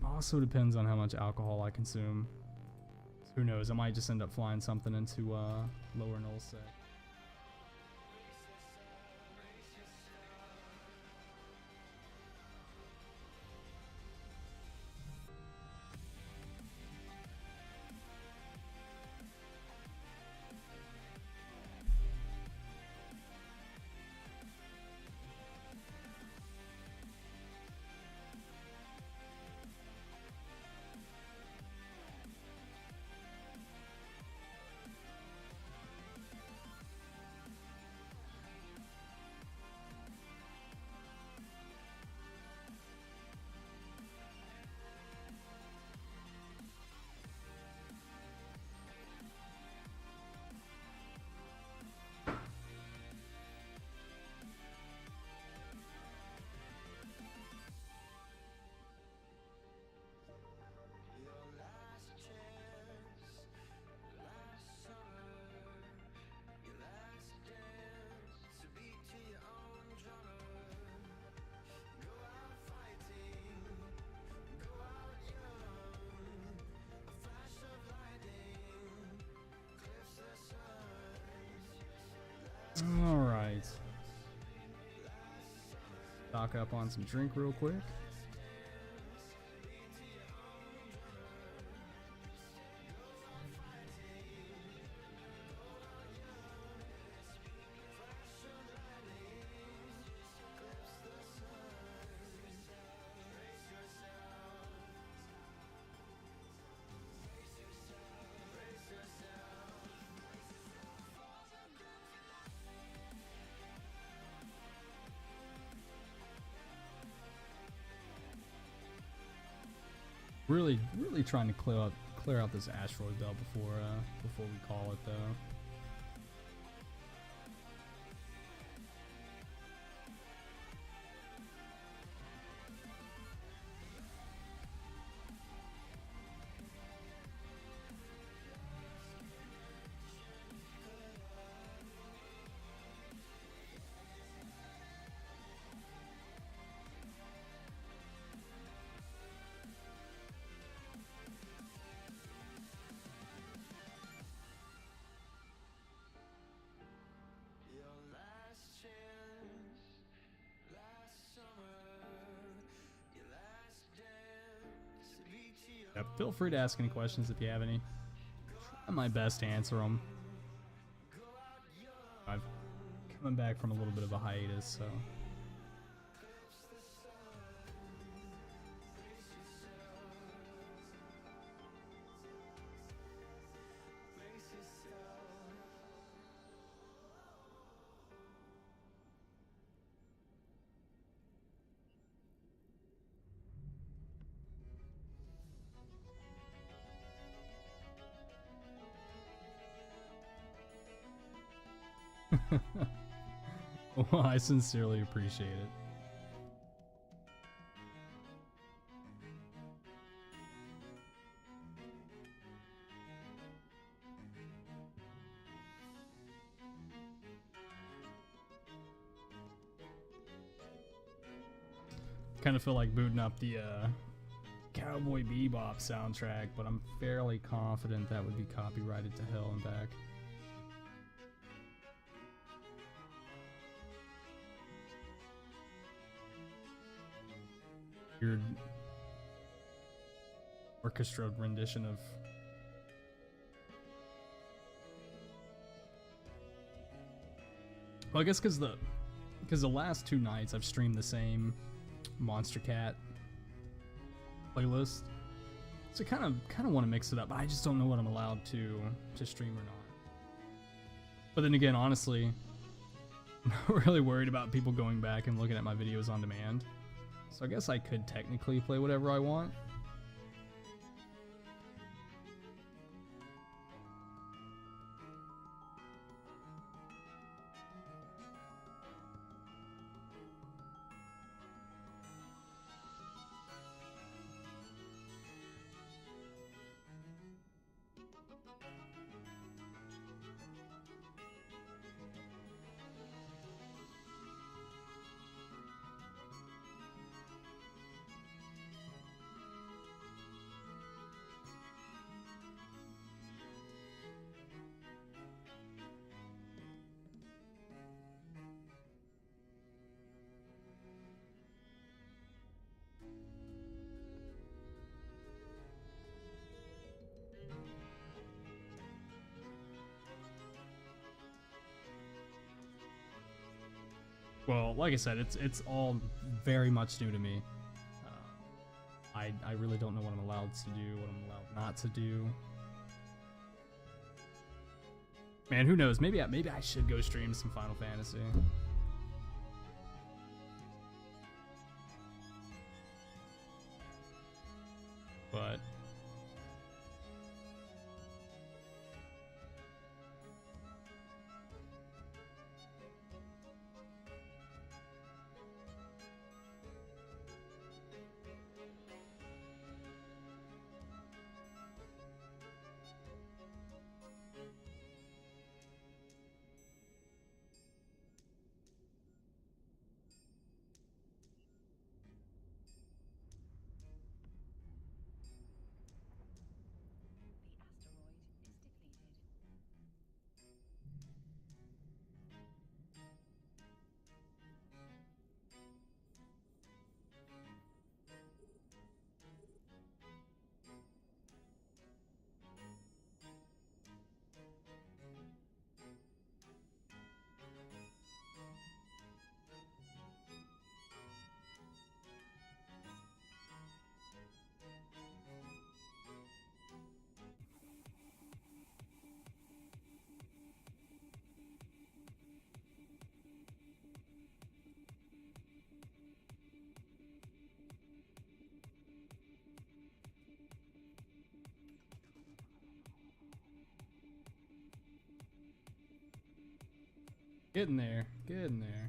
Also depends on how much alcohol I consume. Who knows? I might just end up flying something into lower nullsec. All right. Stock up on some drink real quick. Really trying to clear out this asteroid belt before we call it though. Your last chance, last summer, your last dance, beat to your Yep, feel free to ask any questions if you have any. Try my best to answer them. I've coming back from a little bit of a hiatus, so. Well, I sincerely appreciate it. Kind of feel like booting up the Cowboy Bebop soundtrack, but I'm fairly confident that would be copyrighted to hell and back. Weird orchestra rendition of well, I guess because the last two nights I've streamed the same Monster Cat playlist, so I kind of want to mix it up. I just don't know what I'm allowed to stream or not. But then again, honestly, I'm not really worried about people going back and looking at my videos on demand. So I guess I could technically play whatever I want. Well, like I said, it's all very much new to me. I really don't know what I'm allowed to do, what I'm allowed not to do. Man, who knows? Maybe I should go stream some Final Fantasy. But Getting there. Getting there.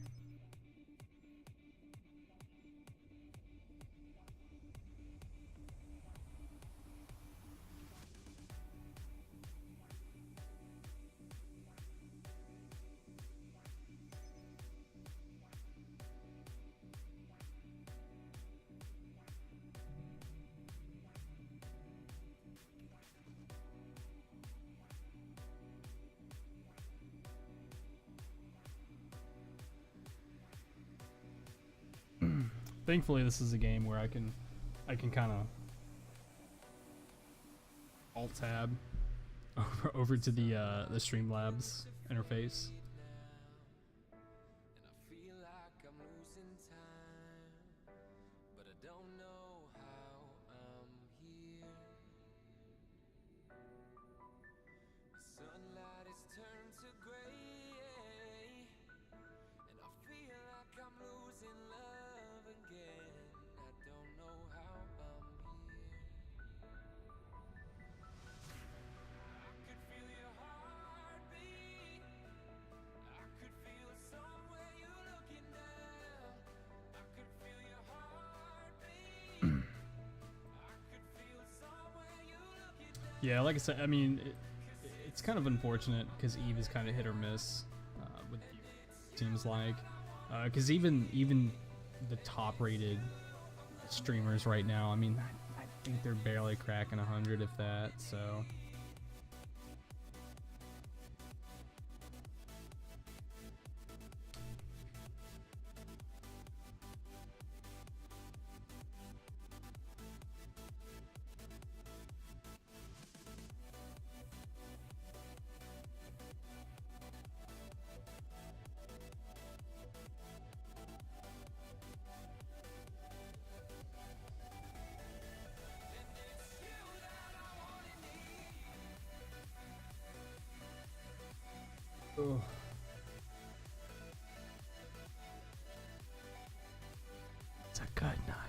Thankfully, this is a game where I can kind of alt tab over to the Streamlabs interface. And I feel like I'm losing time, but I don't know how I'm here. The sunlight has turned to gray, and I feel like I'm losing love again. I don't know how I'm here. I could feel your heartbeat. I could feel somewhere you looking down. I could feel your heartbeat. I could feel somewhere you looking down. Yeah, like I said, I mean, it's kind of unfortunate because Eve is kind of hit or miss with you, seems like, because even the top-rated streamers right now, I mean, I think they're barely cracking 100, if that. So. Ugh. It's a good night.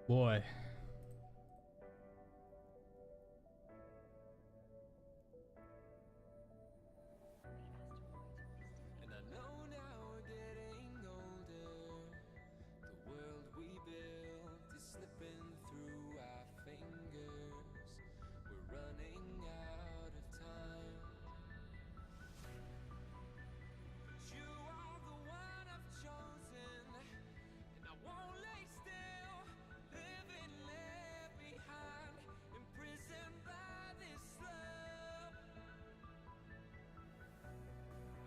Boy. And I know now we're getting older. The world we built is slipping through our fingers. We're running out of time. But you are the one I've chosen, and I won't lay still, living left behind, imprisoned by this love.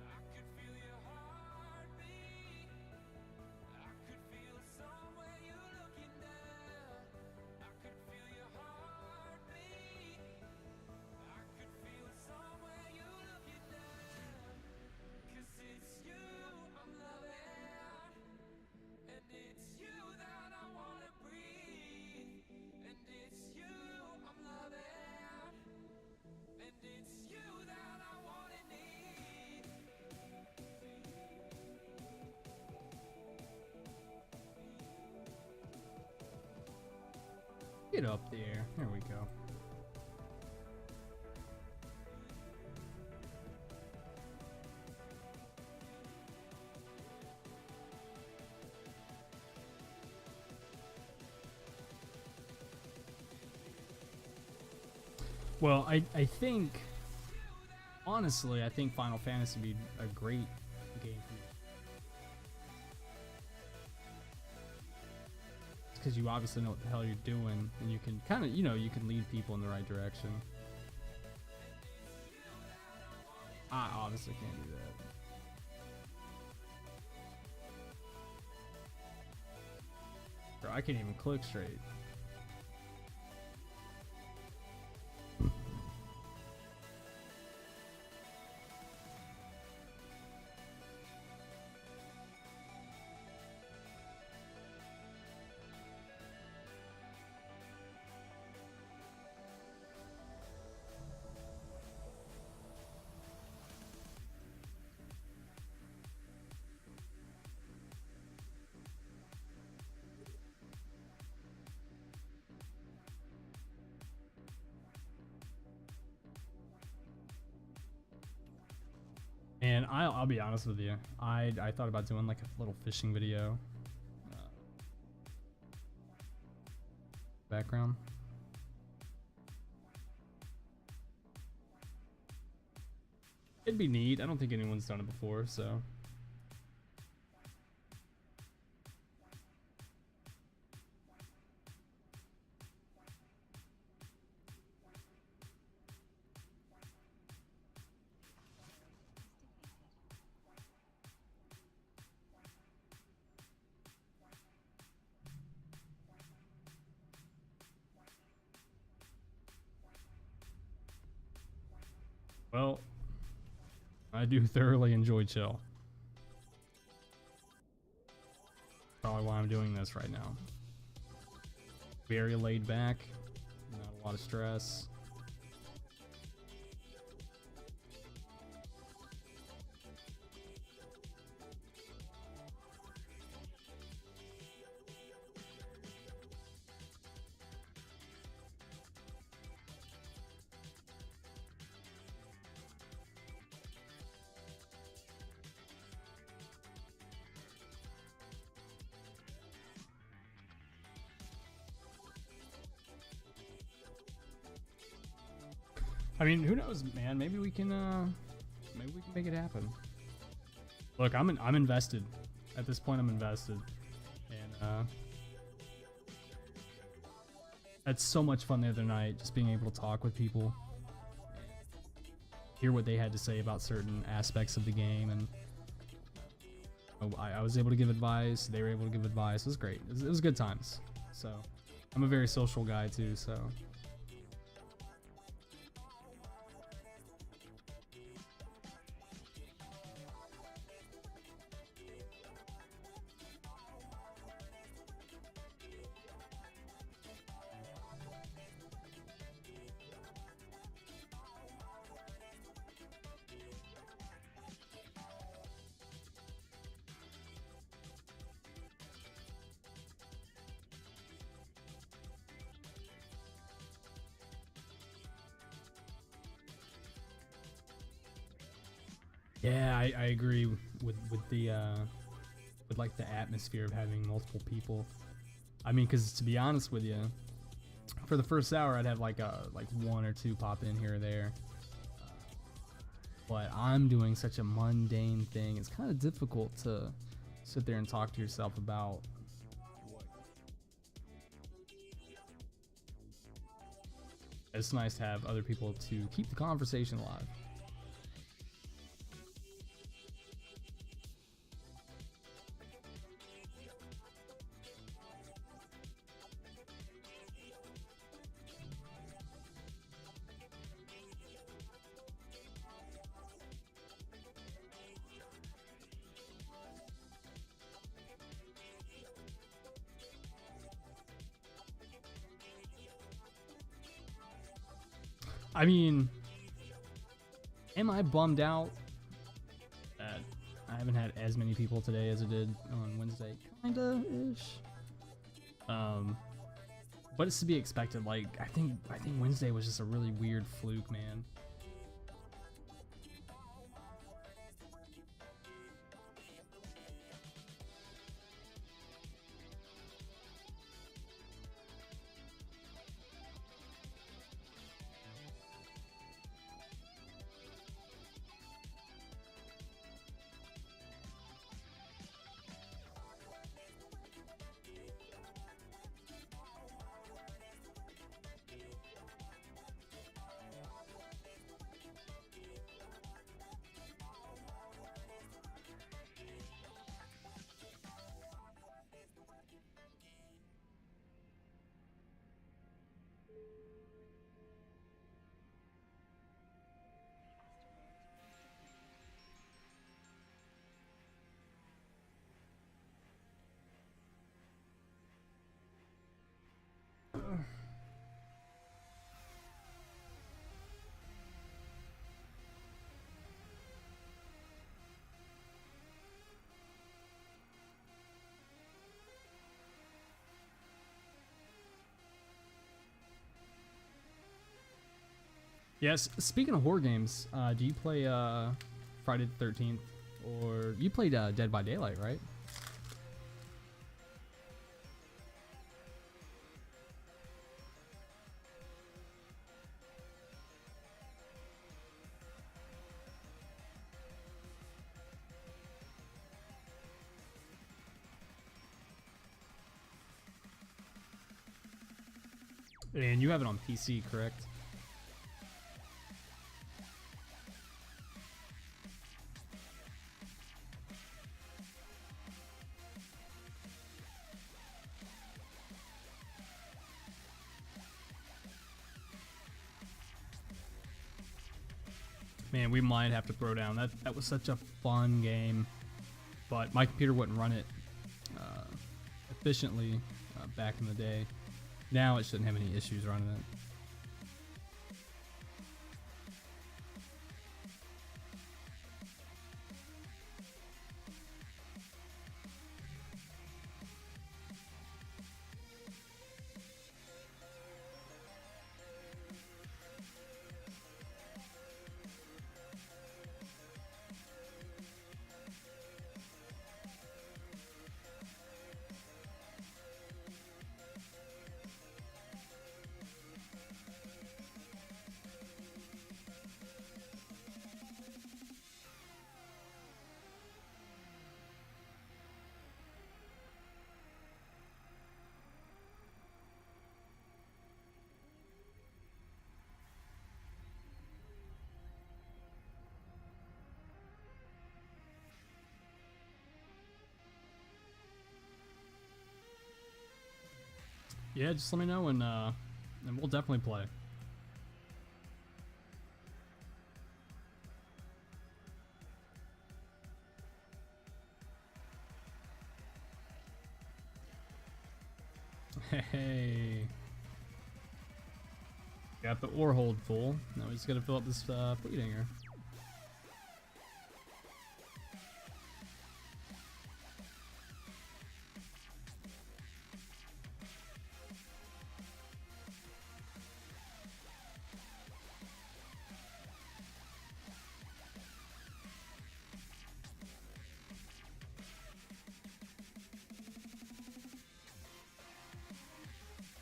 I could feel your heartbeat. I could feel somewhere you looking down. I could feel your heartbeat. I could feel somewhere you looking down. 'Cause it's you I'm loving, and it's you that I wanna breathe. And it's you I'm loving, and it's you that I wanna need. Get up there. There we go. Well, I think, honestly, I think Final Fantasy would be a great game for you. Because you obviously know what the hell you're doing, and you can kind of, you can lead people in the right direction. I obviously can't do that. Bro, I can't even click straight. And I'll be honest with you. I thought about doing like a little fishing video. Background. It'd be neat. I don't think anyone's done it before, so. Well, I do thoroughly enjoy chill. Probably why I'm doing this right now. Very laid back, not a lot of stress. I mean, who knows, man? Maybe we can make it happen. Look, I'm invested. At this point, I'm invested, and that's so much fun the other night. Just being able to talk with people, hear what they had to say about certain aspects of the game, and I was able to give advice. They were able to give advice. It was great. It was good times. So, I'm a very social guy too. So. Yeah, I agree with the with like the atmosphere of having multiple people. I mean, because to be honest with you, for the first hour I'd have like one or two pop in here or there. But I'm doing such a mundane thing. It's kind of difficult to sit there and talk to yourself about. It's nice to have other people to keep the conversation alive. I mean, am I bummed out that I haven't had as many people today as I did on Wednesday? Kinda-ish. But it's to be expected. Like, I think Wednesday was just a really weird fluke, man. Yes, speaking of horror games, do you play Friday the 13th, or you played Dead by Daylight, right? And you have it on PC, correct? Man, we might have to throw down. That was such a fun game, but my computer wouldn't run it efficiently back in the day. Now it shouldn't have any issues running it. Yeah, just let me know and we'll definitely play. Hey, got the ore hold full. Now we just gotta fill up this fleet hangar.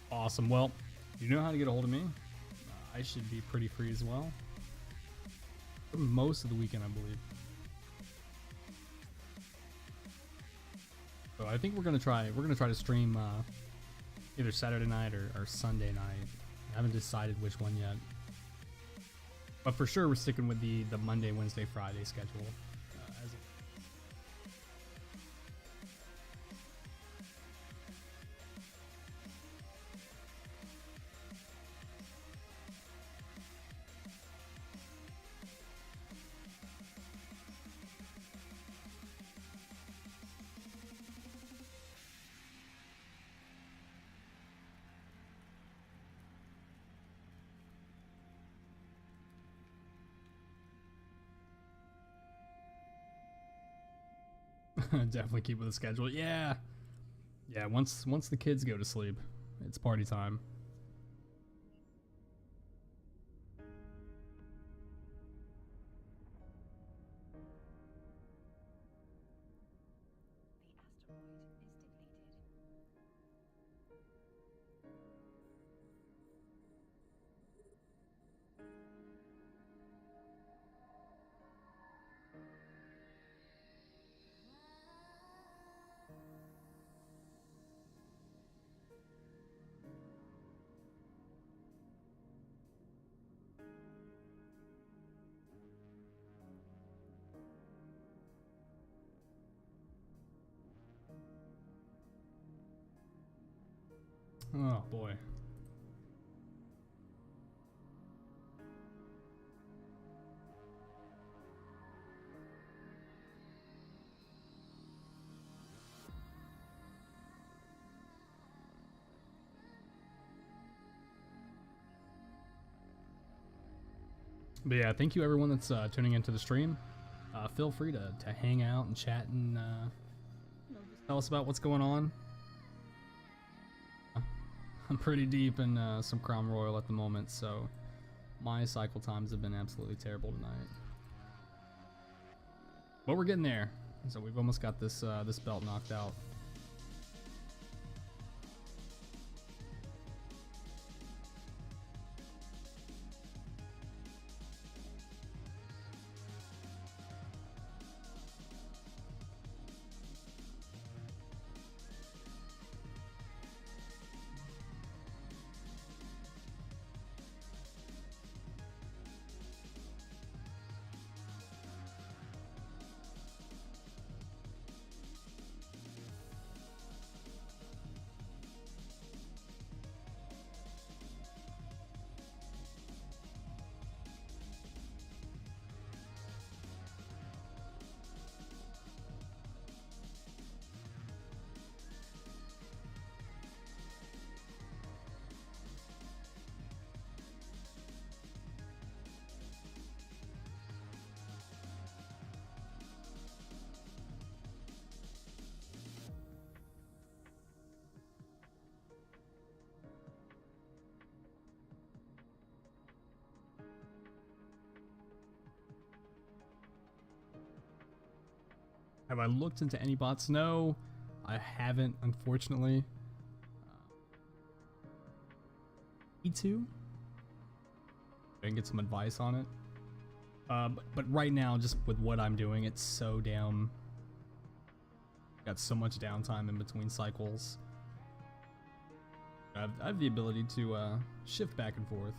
Awesome. Well, you know how to get a hold of me. I should be pretty free as well. For most of the weekend, I believe. So I think we're gonna try to stream either Saturday night or Sunday night. I haven't decided which one yet. But for sure, we're sticking with the Monday, Wednesday, Friday schedule. As of definitely keep with the schedule. Yeah. Yeah, once the kids go to sleep, it's party time. Oh boy. But yeah, thank you everyone that's tuning into the stream. Feel free to hang out and chat and just tell us about what's going on. I'm pretty deep in some Crown Royal at the moment, so my cycle times have been absolutely terrible tonight. But we're getting there. So we've almost got this this belt knocked out. Have I looked into any bots? No, I haven't, unfortunately. Need to. I can get some advice on it. But right now, just with what I'm doing, it's so damn... Got so much downtime in between cycles. I have the ability to shift back and forth.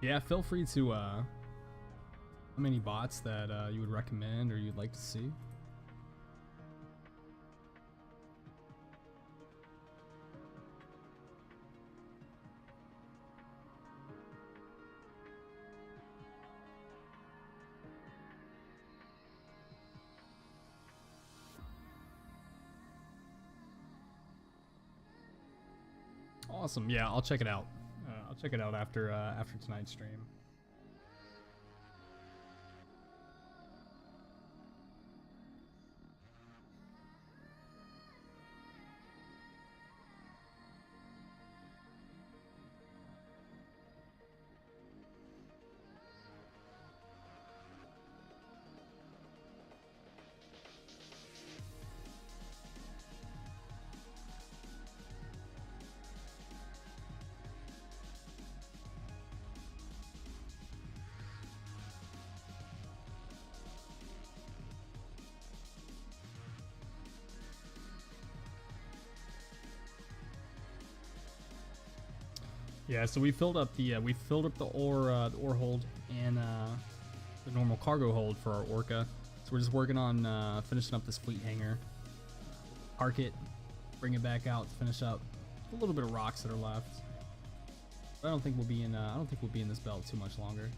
Yeah, feel free to... how many bots that you would recommend or you'd like to see? Awesome. Yeah, I'll check it out. I'll check it out after after tonight's stream. Yeah, so we filled up the ore hold and the normal cargo hold for our Orca. So we're just working on finishing up this fleet hangar. Park it, bring it back out to finish up a little bit of rocks that are left. But I don't think we'll be in this belt too much longer.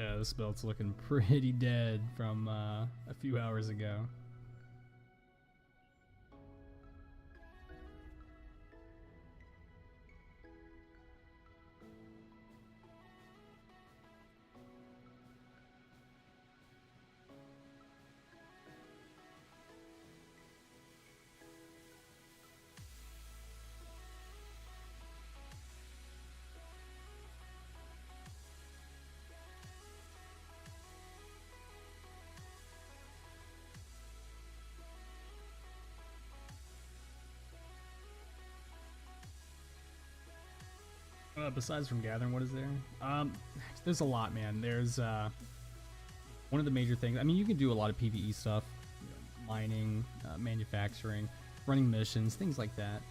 Yeah, this belt's looking pretty dead from a few hours ago. Besides from gathering, what is there? There's a lot, man. There's one of the major things. I mean, you can do a lot of PvE stuff, you know, mining, manufacturing, running missions, things like that.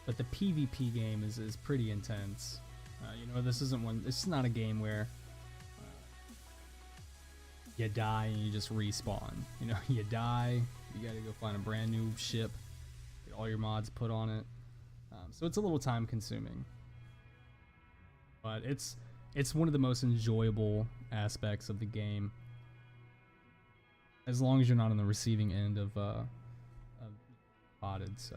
But the PvP game is pretty intense. You know, this isn't one. This is not a game where you die and you just respawn. You know, you die, you gotta go find a brand new ship, get all your mods put on it. So it's a little time consuming, but it's one of the most enjoyable aspects of the game, as long as you're not on the receiving end of botted. So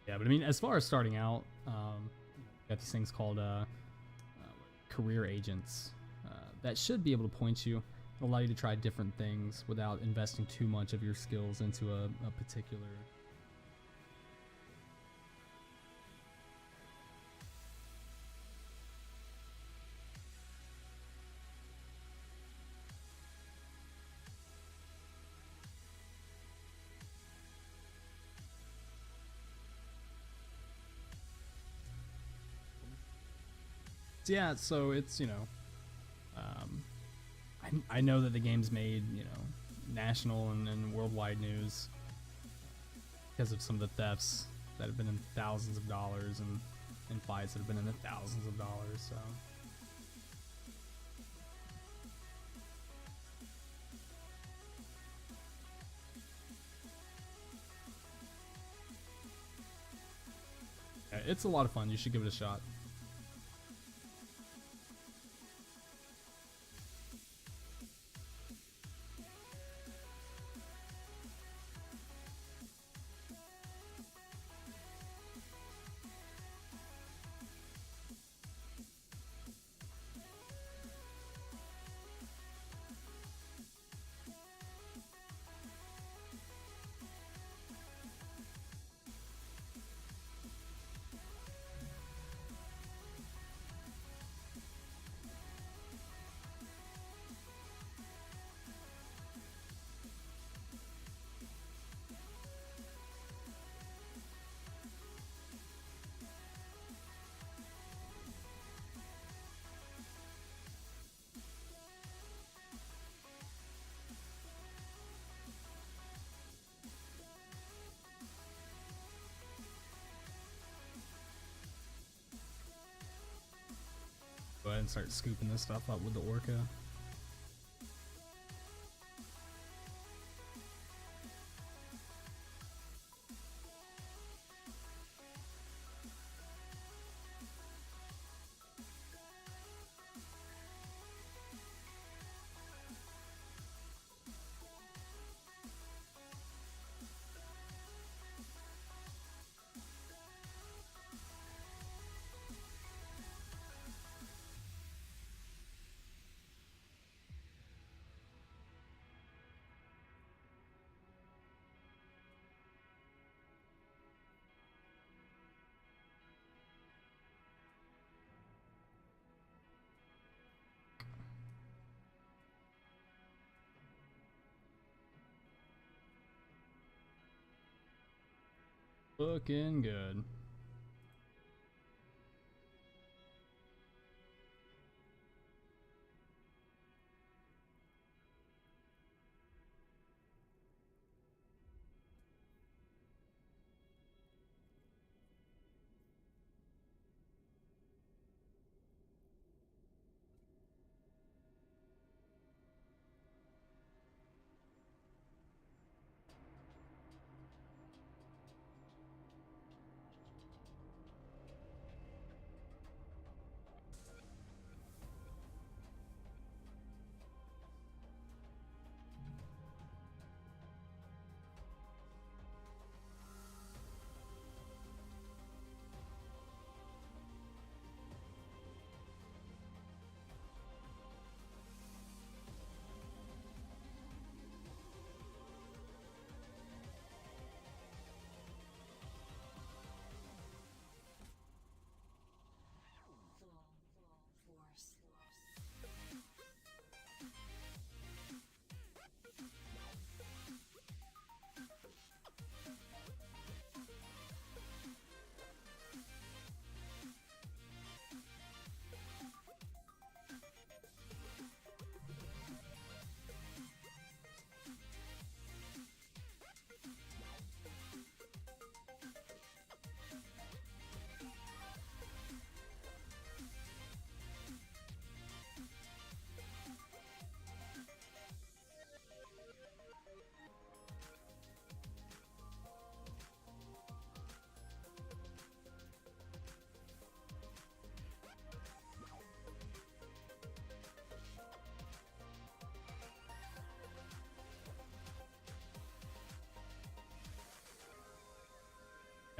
yeah, but I mean, as far as starting out, got these things called career agents that should be able to point you, allow you to try different things without investing too much of your skills into a particular. Yeah, so it's, you know, I know that the game's made, you know, national and worldwide news because of some of the thefts that have been in thousands of dollars and fights that have been in the thousands of dollars. So yeah, it's a lot of fun. You should give it a shot. Go ahead and start scooping this stuff up with the Orca. Looking good.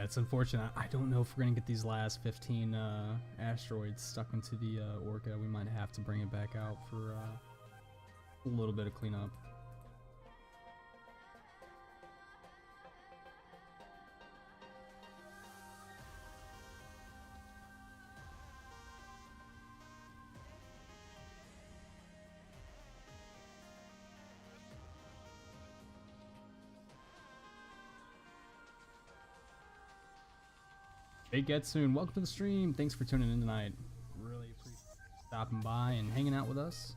That's unfortunate. I don't know if we're gonna get these last 15 asteroids stuck into the Orca. We might have to bring it back out for a little bit of cleanup. Hey Getsoon, welcome to the stream. Thanks for tuning in tonight. Really appreciate you stopping by and hanging out with us.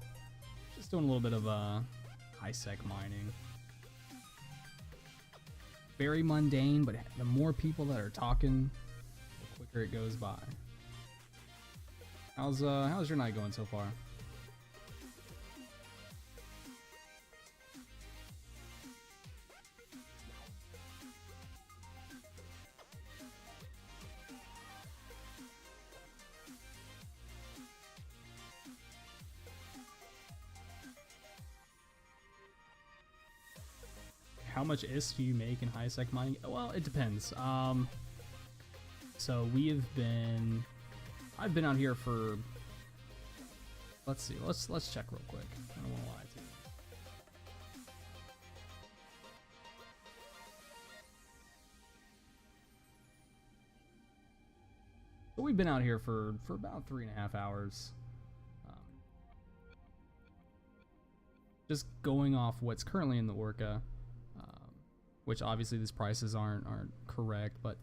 Just doing a little bit of high-sec mining. Very mundane, but the more people that are talking, the quicker it goes by. How's your night going so far? How much ISK do you make in high sec mining? Well, it depends. So I've been out here for, let's see, let's check real quick. I don't want to lie to you. So we've been out here for about 3.5 hours. Just going off what's currently in the Orca. Which obviously these prices aren't correct, but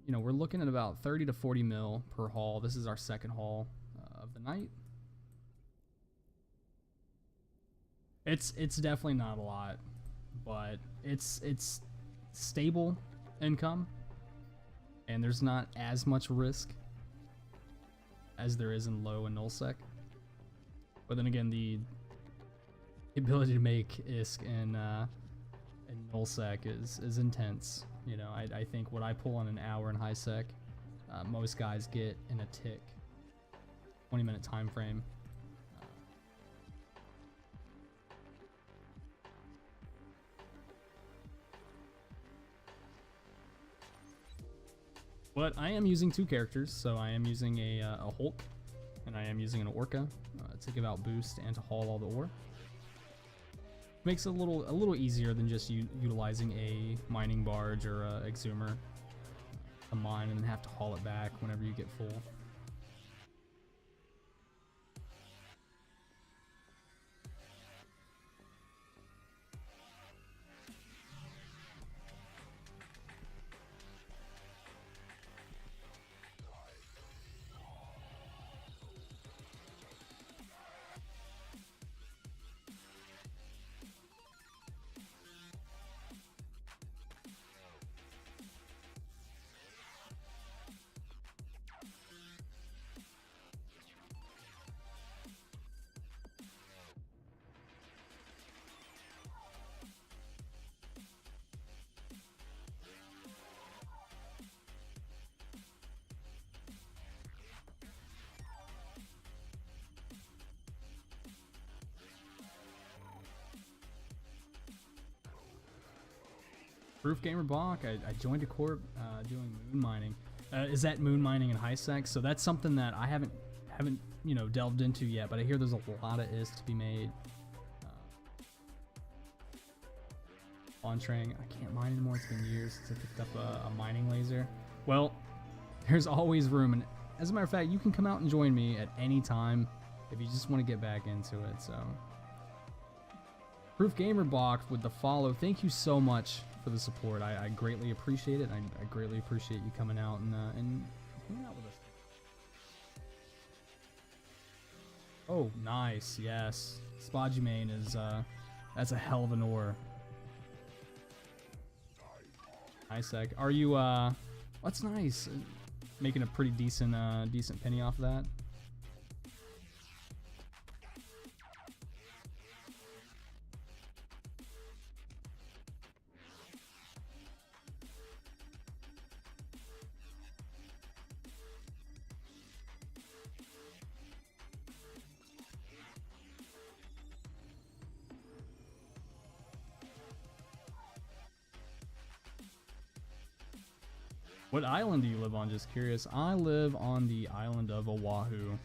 you know, we're looking at about 30 to 40 mil per haul. This is our second haul of the night. It's definitely not a lot, but it's stable income, and there's not as much risk as there is in low and nullsec. But then again, the ability to make ISK and nullsec is intense. You know, I think what I pull on an hour in high sec, most guys get in a tick, 20-minute time frame. But I am using two characters, so I am using a Hulk, and I am using an Orca to give out boost and to haul all the ore. Makes it a little easier than just utilizing a mining barge or a exhumer to mine and then have to haul it back whenever you get full. Proof Gamer Bach, I joined a corp doing moon mining. Is that moon mining in high sec? So that's something that I haven't you know delved into yet, but I hear there's a lot of ISK to be made. Ontrang, I can't mine anymore. It's been years since I picked up a mining laser. Well, there's always room, and as a matter of fact, you can come out and join me at any time if you just want to get back into it. So, Proof Gamer Bach with the follow. Thank you so much for the support. I greatly appreciate it. I greatly appreciate you coming out and hanging out with us. Oh, nice. Yes, Spodumane is that's a hell of an ore. High sec. Are you that's nice. Making a pretty decent penny off of that. What island do you live on? Just curious. I live on the island of Oahu.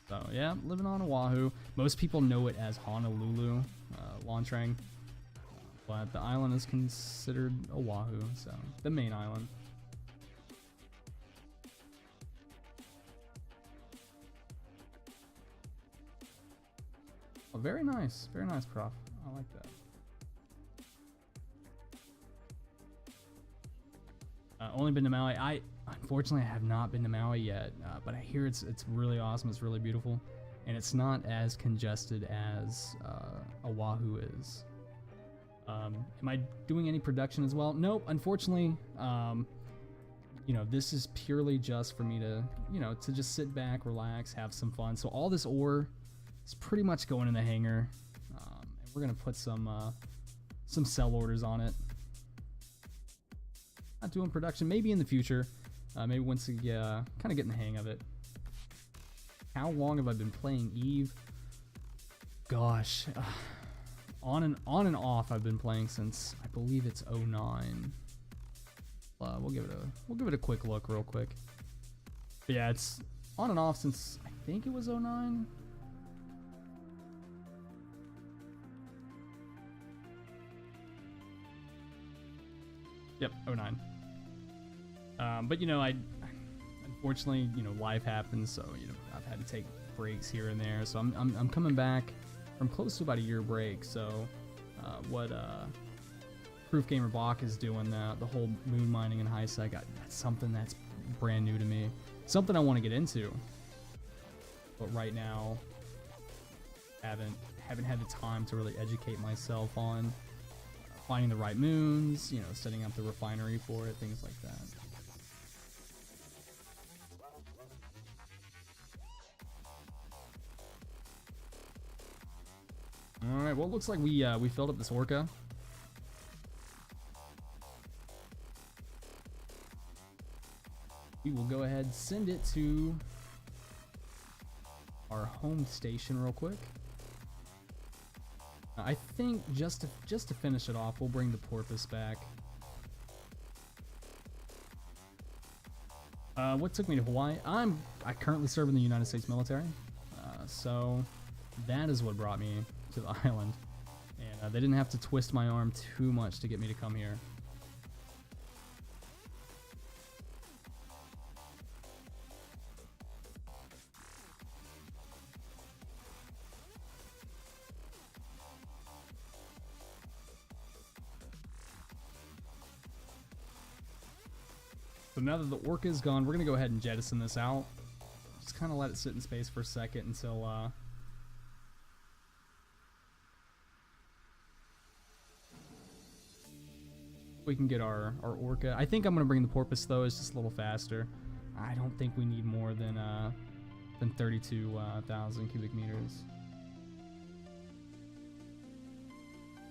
So yeah, living on Oahu. Most people know it as Honolulu, Lontrang, but the island is considered Oahu, so the main island. Oh, very nice, prof. I like that. Only been to Maui. I unfortunately have not been to Maui yet, but I hear it's really awesome. It's really beautiful, and it's not as congested as Oahu is. Am I doing any production as well? Nope. Unfortunately, you know, this is purely just for me to, you know, to just sit back, relax, have some fun. So all this ore is pretty much going in the hangar, and we're gonna put some sell orders on it. Not doing production, maybe in the future. Maybe once we kind of get in the hang of it. How long have I been playing Eve? Gosh, on and off I've been playing since I believe it's 09. We'll give it a quick look real quick. But yeah, it's on and off since I think it was 09. Yep, 09. But you know, unfortunately, you know, life happens, so you know, I've had to take breaks here and there. So I'm coming back from close to about a year break. So what Proof Gamer Bach is doing, the whole moon mining and high sec, that's something that's brand new to me. Something I want to get into, but right now haven't had the time to really educate myself on finding the right moons, you know, setting up the refinery for it, things like that. All right, well, it looks like we filled up this orca. We will go ahead and send it to our home station real quick. I think just to finish it off, we'll bring the porpoise back. What took me to Hawaii? I currently serve in the United States military, so that is what brought me to the island, and they didn't have to twist my arm too much to get me to come here. So now that the orca is gone, we're gonna go ahead and jettison this out. Just kind of let it sit in space for a second until we can get our orca. I think I'm gonna bring the porpoise though. It's just a little faster. I don't think we need more than 32,000 cubic meters.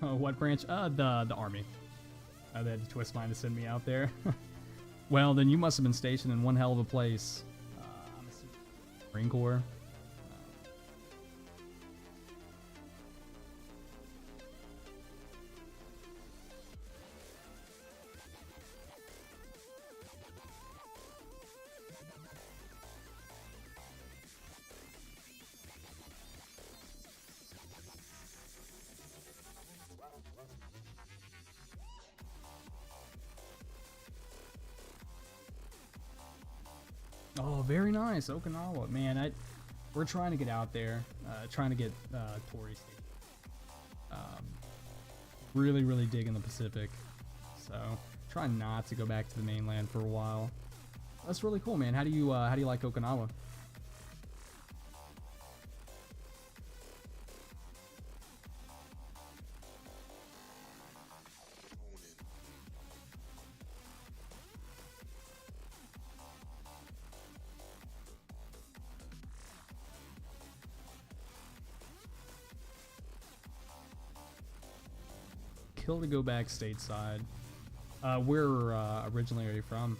Oh, what branch? The army. They had to twist mine to send me out there. Well, then you must have been stationed in one hell of a place. Marine Corps. Oh, very nice, Okinawa. Man, we're trying to get out there, trying to get Torii State. Really, really digging the Pacific. So, trying not to go back to the mainland for a while. That's really cool, man. How do you like Okinawa? Kill to go back stateside. Where originally are you from?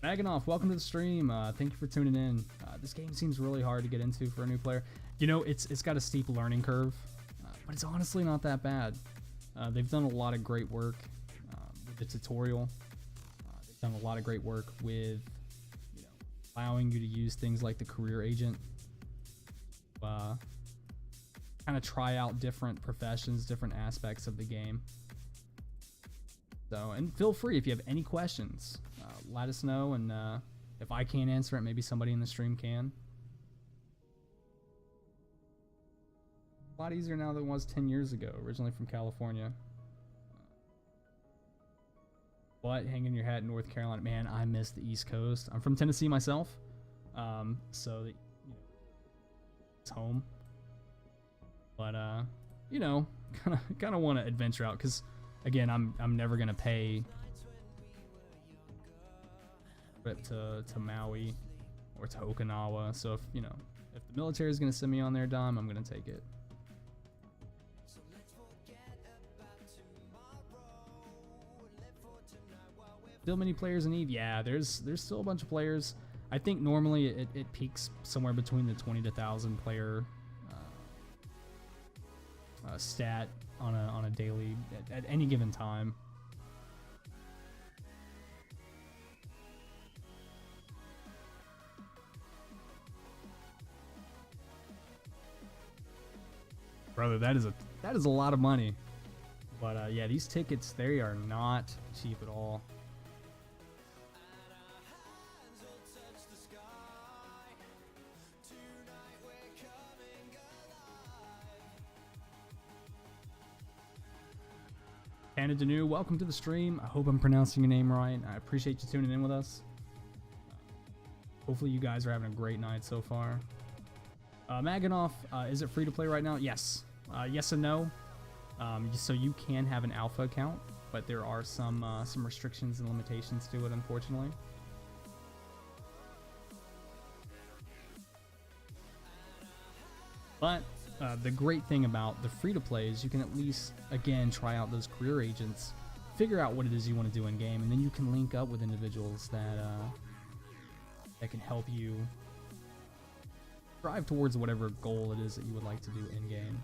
Maganoff, welcome to the stream. Thank you for tuning in. This game seems really hard to get into for a new player. You know, it's got a steep learning curve, but it's honestly not that bad. They've done a lot of great work with the tutorial. They've done a lot of great work with, you know, allowing you to use things like the career agent. Kind of try out different professions, different aspects of the game. So, and feel free if you have any questions, let us know, and if I can't answer it, maybe somebody in the stream can. A lot easier now than it was 10 years ago, originally from California. But hanging your hat in North Carolina, man, I miss the East Coast. I'm from Tennessee myself, so that, you know, it's home. But you know, kind of want to adventure out, because again, I'm never gonna pay trip to Maui or to Okinawa. So if, you know, if the military is gonna send me on their dime, I'm gonna take it. Still many players in Eve. Yeah, there's still a bunch of players. I think normally it peaks somewhere between the 20 to 1,000 player stat on a daily at any given time. Brother, that is a lot of money. But yeah, these tickets, they are not cheap at all. Anna Danu, welcome to the stream. I hope I'm pronouncing your name right. I appreciate you tuning in with us. Hopefully you guys are having a great night so far. Maganoff, is it free to play right now? Yes. Yes and no. So you can have an alpha account, but there are some restrictions and limitations to it, unfortunately. But the great thing about the free-to-play is you can at least, again, try out those career agents, figure out what it is you want to do in-game, and then you can link up with individuals that can help you drive towards whatever goal it is that you would like to do in-game.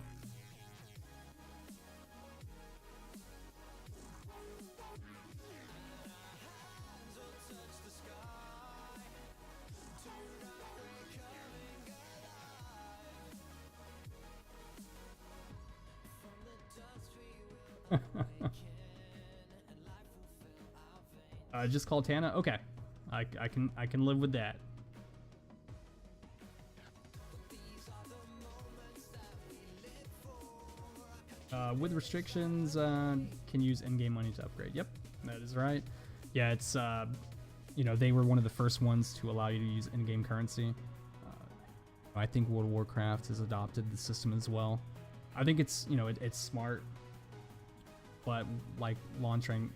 Just call Tana. Okay, I can live with that. With restrictions, can use in-game money to upgrade. Yep, that is right. Yeah, it's you know, they were one of the first ones to allow you to use in-game currency. I think World of Warcraft has adopted the system as well. I think it's, you know, it's smart. But like Launtrain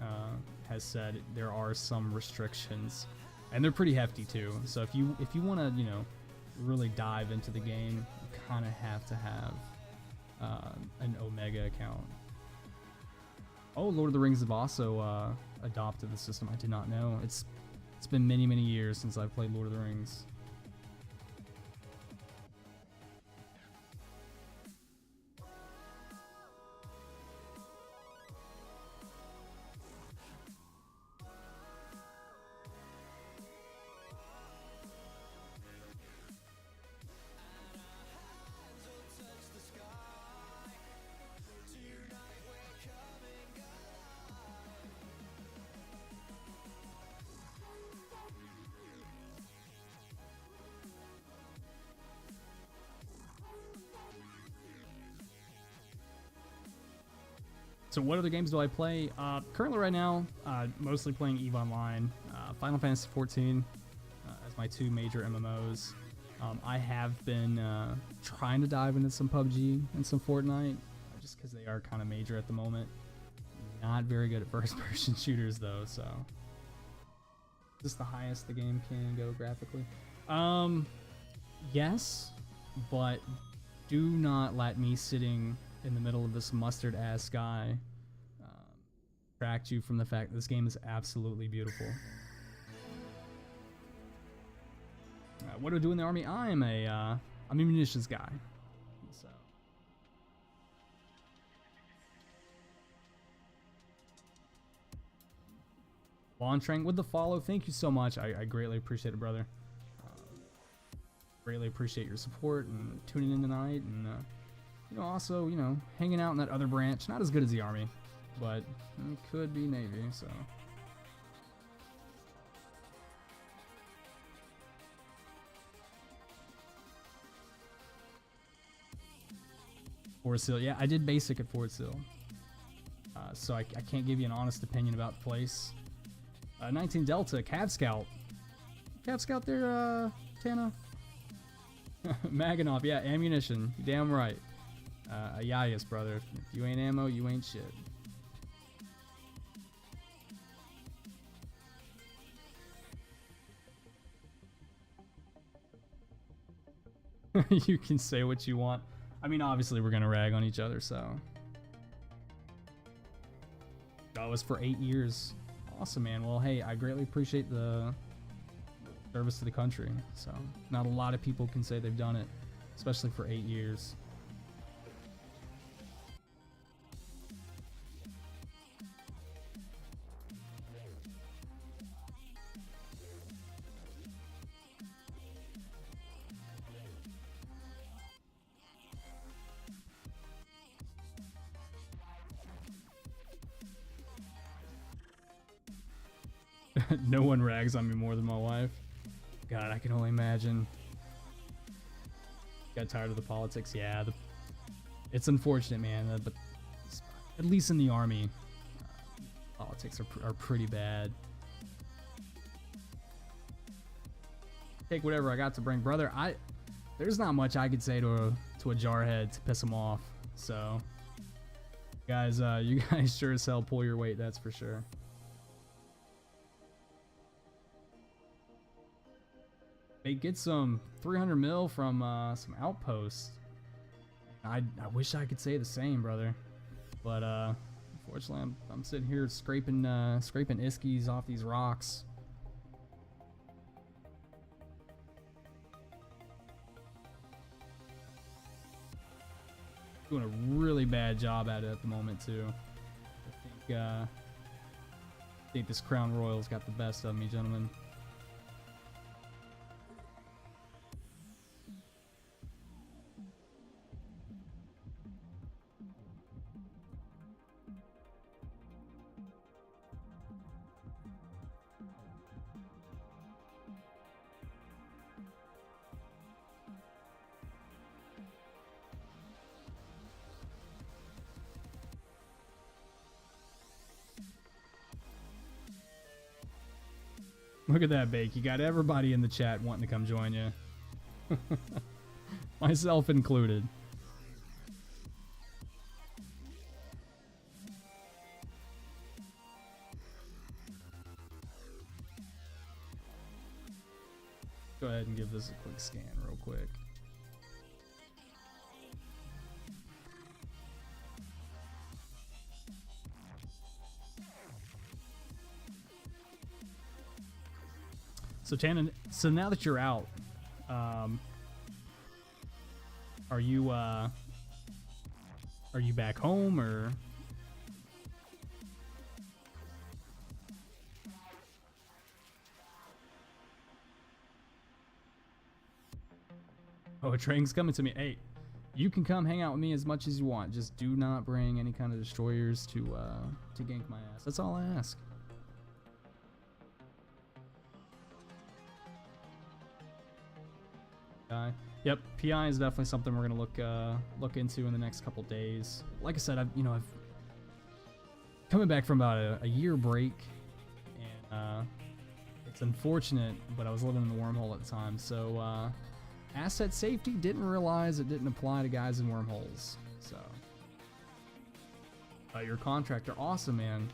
has said, there are some restrictions, and they're pretty hefty too. So if you want to, you know, really dive into the game, you kind of have to have an Omega account. Oh, Lord of the Rings have also adopted the system. I did not know. It's been many years since I've played Lord of the Rings. So what other games do I play? Currently right now, mostly playing EVE Online, Final Fantasy XIV as my two major MMOs. I have been trying to dive into some PUBG and some Fortnite, just because they are kind of major at the moment. Not very good at first-person shooters though, so just the highest the game can go graphically. Yes, but do not let me sitting in the middle of this mustard-ass sky distract you from the fact that this game is absolutely beautiful. What do I do in the army? I'm a munitions guy. So. Lawn Trang with the follow. Thank you so much. I greatly appreciate it, brother. Greatly appreciate your support and tuning in tonight, and you know, also, you know, hanging out in that other branch. Not as good as the army, but it could be Navy. So. Fort Sill. Yeah, I did basic at Fort Sill. So I can't give you an honest opinion about the place. 19 Delta, Cav Scout. Cav Scout there, Tana? Maganov, yeah, ammunition. You damn right. Ayayas, brother. If you ain't ammo, you ain't shit. You can say what you want. I mean, obviously, we're gonna rag on each other, so. That was for 8 years. Awesome, man. Well, hey, I greatly appreciate the service to the country. So, not a lot of people can say they've done it, especially for 8 years. No one rags on me more than my wife. God, I can only imagine. Got tired of the politics. Yeah, it's unfortunate, man. But at least in the army, politics are pretty bad. Take whatever I got to bring, brother. There's not much I could say to a jarhead to piss him off. So, guys, you guys sure as hell pull your weight. That's for sure. They get some 300 mil from some outposts. I wish I could say the same, brother, but unfortunately I'm sitting here scraping iskies off these rocks. Doing a really bad job at it at the moment too. I think this Crown Royal's got the best of me, gentlemen. Look at that, Bake. You got everybody in the chat wanting to come join you. Myself included. Go ahead and give this a quick scan real quick. So Tannen, so now that you're out, are you back home or? Oh, a train's coming to me. Hey, you can come hang out with me as much as you want. Just do not bring any kind of destroyers to gank my ass. That's all I ask. Yep, PI is definitely something we're gonna look into in the next couple days. Like I said, I've coming back from about a year break, and it's unfortunate, but I was living in the wormhole at the time. So asset safety, didn't realize it didn't apply to guys in wormholes. So your contractor, awesome, man.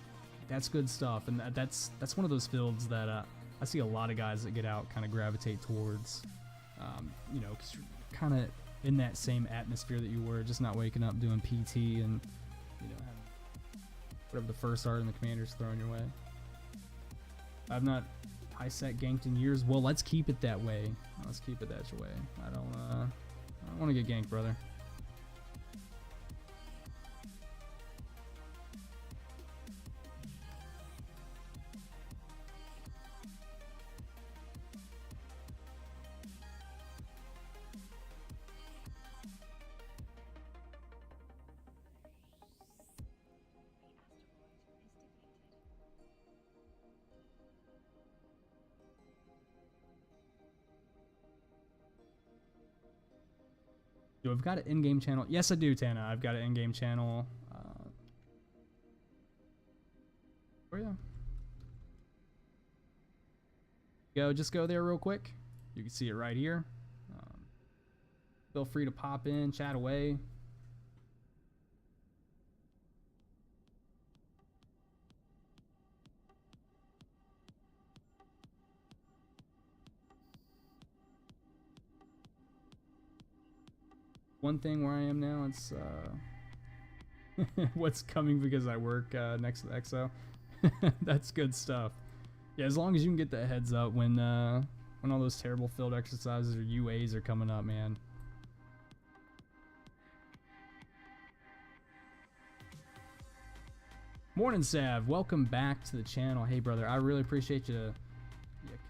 That's good stuff, and that's one of those fields that I see a lot of guys that get out kind of gravitate towards. Because you're kind of in that same atmosphere that you were, just not waking up doing PT and, having whatever the first sergeant and the commander's throwing your way. I Isaac ganked in years. Well, let's keep it that way. Let's keep it that way. I don't want to get ganked, brother. Do I've got an in-game channel? Yes, I do, Tana. I've got an in-game channel. Oh yeah. Just go there real quick. You can see it right here. Feel free to pop in, chat away. One thing where I am now, it's what's coming because I work next to the EXO. That's good stuff. Yeah, as long as you can get that heads up when all those terrible field exercises or UAs are coming up, man. Morning, Sav. Welcome back to the channel. Hey, brother, I really appreciate you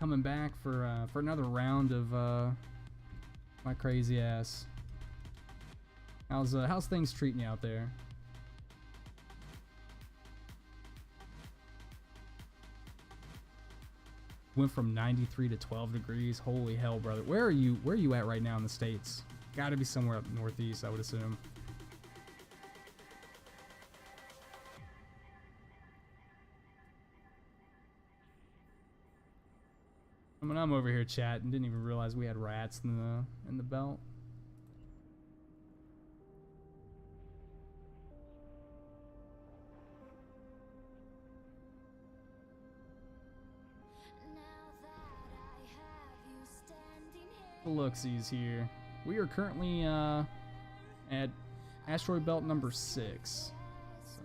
coming back for another round of my crazy ass. How's things treating you out there? Went from 93 to 12 degrees. Holy hell, brother. Where are you at right now in the States? Gotta be somewhere up northeast, I would assume. I mean, I'm over here chatting, didn't even realize we had rats in the belt. Looksies here. We are currently at asteroid belt number 6. So.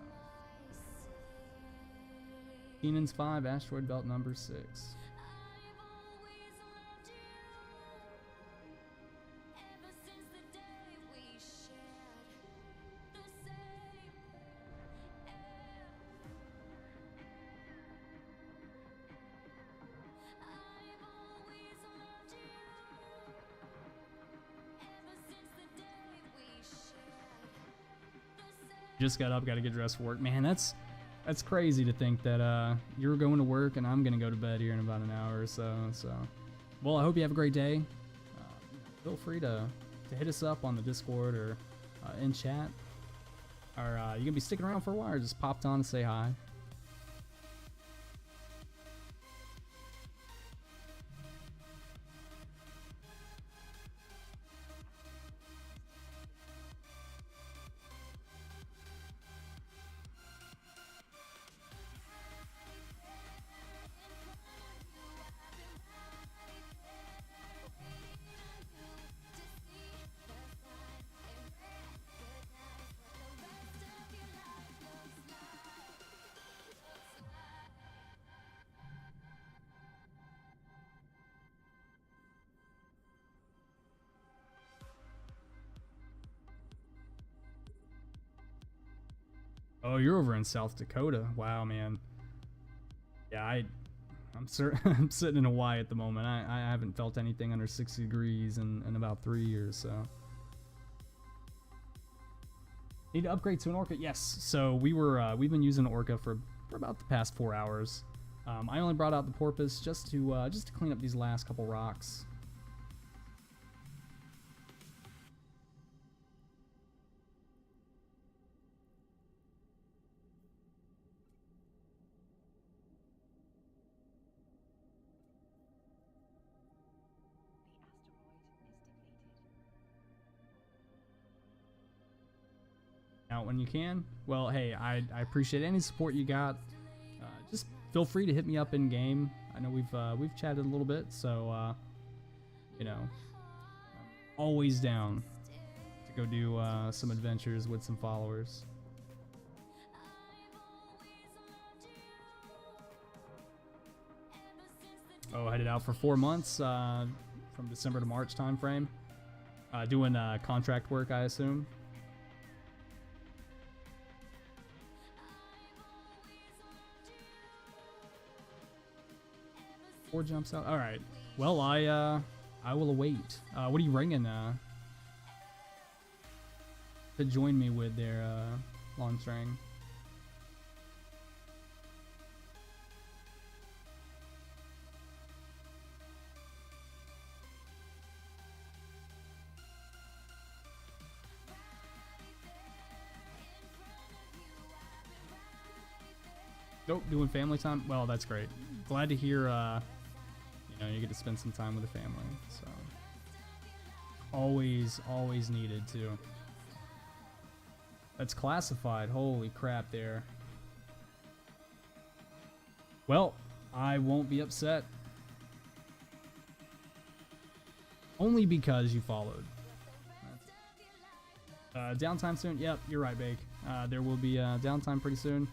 Keenan's 5, asteroid belt number 6. Just got up, got to get dressed for work. Man, that's crazy to think that you're going to work and I'm gonna go to bed here in about an hour or so. So, well, I hope you have a great day. Feel free to hit us up on the Discord or in chat. Or you gonna be sticking around for a while, or just popped on to say hi. Oh, you're over in South Dakota. Wow, man. Yeah, I'm I'm sitting in Hawaii at the moment. I haven't felt anything under 60 degrees in about 3 years, so. Need to upgrade to an Orca? Yes. So we've been using an Orca for about the past 4 hours. I only brought out the Porpoise just to clean up these last couple rocks. Out when you can. Well, hey, I appreciate any support you got. Just feel free to hit me up in game. I know we've chatted a little bit, so you know, always down to go do some adventures with some followers. Oh, headed out for 4 months from December to March time frame. Doing contract work, I assume. 4 jumps out. All right. Well, I will await. What are you ringing to join me with their lawn string? Nope, doing family time. Well, that's great. Glad to hear. You know, you get to spend some time with the family. So always needed to. That's classified. Holy crap, there. Well, I won't be upset. Only because you followed. Downtime soon? Yep, you're right, Bake. There will be downtime pretty soon.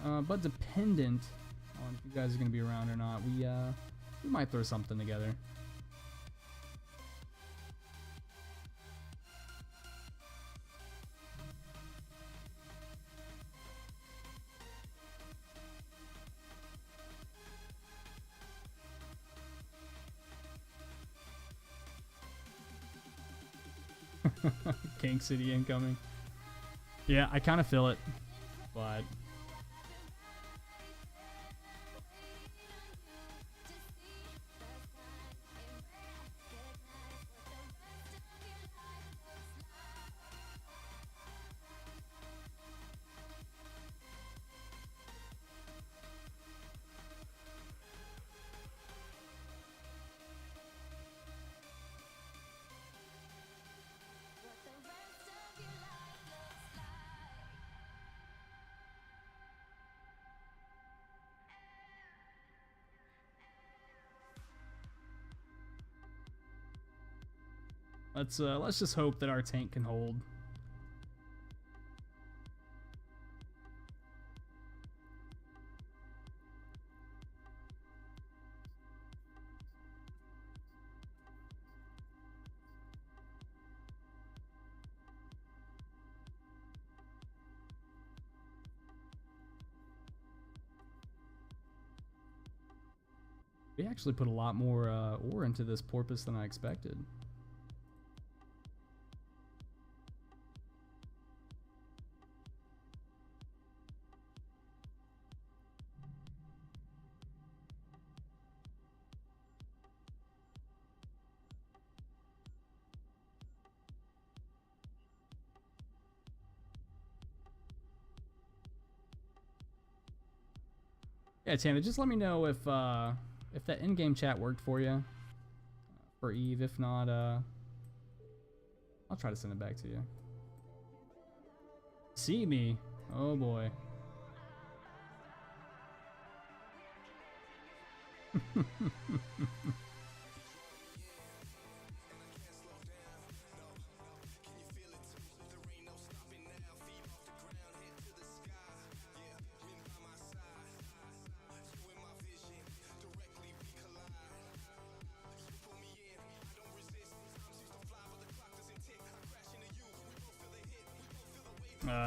But dependent on if you guys are going to be around or not, we might throw something together. King City incoming. Yeah, I kind of feel it, but let's just hope that our tank can hold. We actually put a lot more ore into this porpoise than I expected. Yeah, Tana, just let me know if that in-game chat worked for you for Eve. If not, I'll try to send it back to you. See me? Oh boy.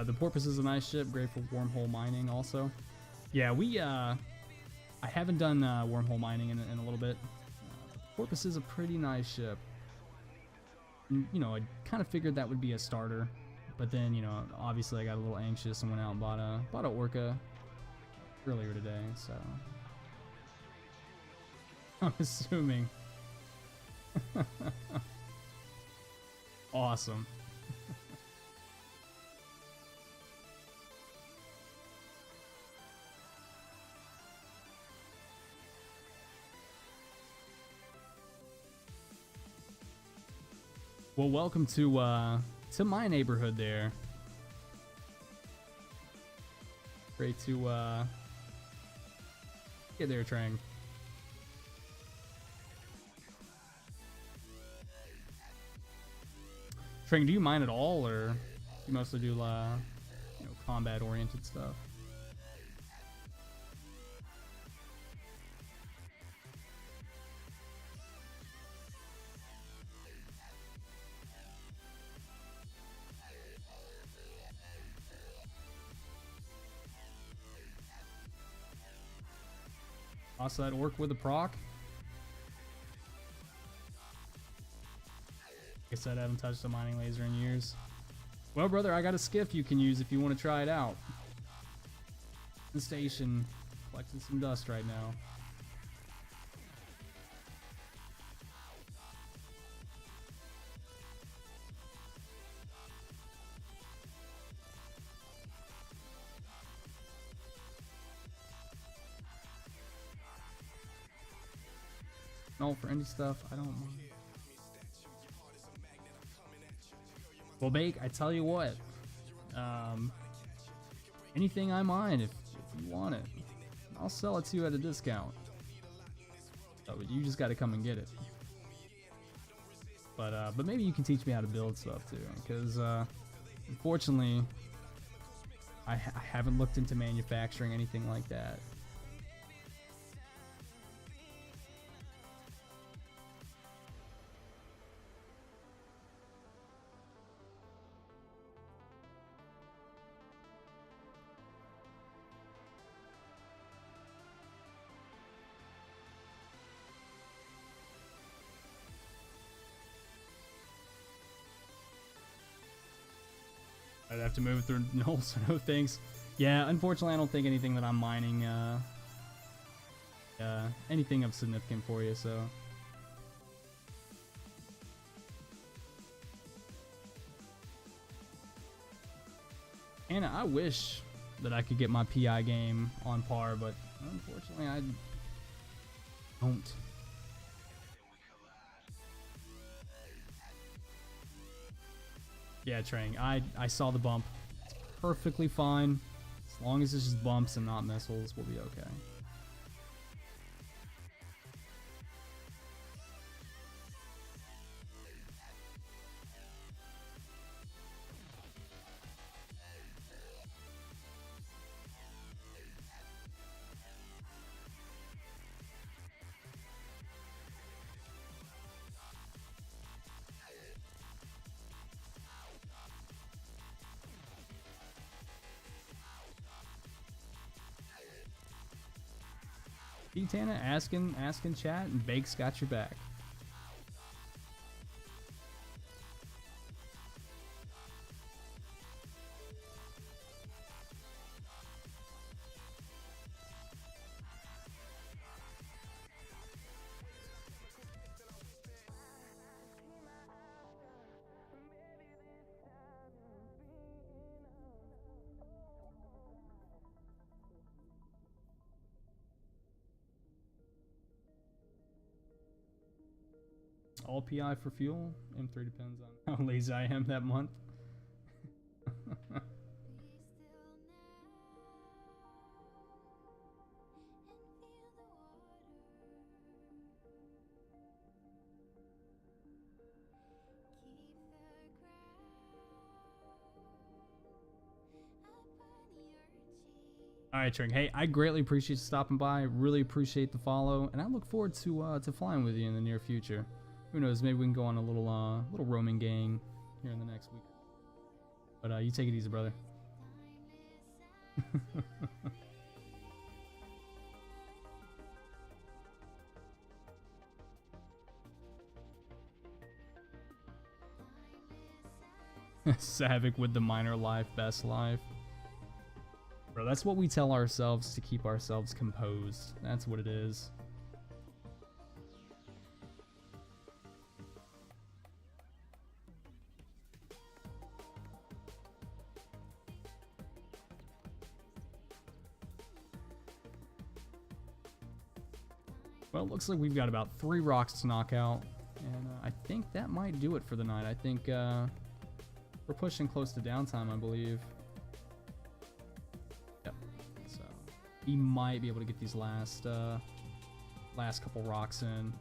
The Porpoise is a nice ship, great for wormhole mining also. Yeah, I haven't done wormhole mining in a little bit. Porpoise is a pretty nice ship. You know, I kind of figured that would be a starter, but then, you know, obviously I got a little anxious and went out and bought a Orca earlier today, so I'm assuming. Awesome. Well, welcome to my neighborhood there. Great to get there, Trang. Trang, do you mine at all, or do you mostly do combat-oriented stuff? Toss that orc with a proc. Like I said, I haven't touched a mining laser in years. Well, brother, I got a skiff you can use if you want to try it out. The station, collecting some dust right now. No, for indie stuff, I don't mind. Well, Bake, I tell you what, anything I mine, if you want it, I'll sell it to you at a discount. So you just got to come and get it. But maybe you can teach me how to build stuff too, because unfortunately, I haven't looked into manufacturing anything like that. I'd have to move through no, so no thanks. Yeah, unfortunately, I don't think anything that I'm mining, anything of significant for you, so. Anna, I wish that I could get my PI game on par, but unfortunately, I don't. Yeah, Trang, I saw the bump. It's perfectly fine. As long as it's just bumps and not missiles, we'll be okay. Tana asking chat, and Bake's got your back. All PI for fuel. M3 depends on how lazy I am that month. All right, Tring. Hey, I greatly appreciate you stopping by. Really appreciate the follow, and I look forward to flying with you in the near future. Who knows? Maybe we can go on a little roaming gang here in the next week. But you take it easy, brother. Savick with the minor life, best life. Bro, that's what we tell ourselves to keep ourselves composed. That's what it is. Well, it looks like we've got about 3 rocks to knock out, and I think that might do it for the night. I think we're pushing close to downtime, I believe. Yep. So we might be able to get these last couple rocks in.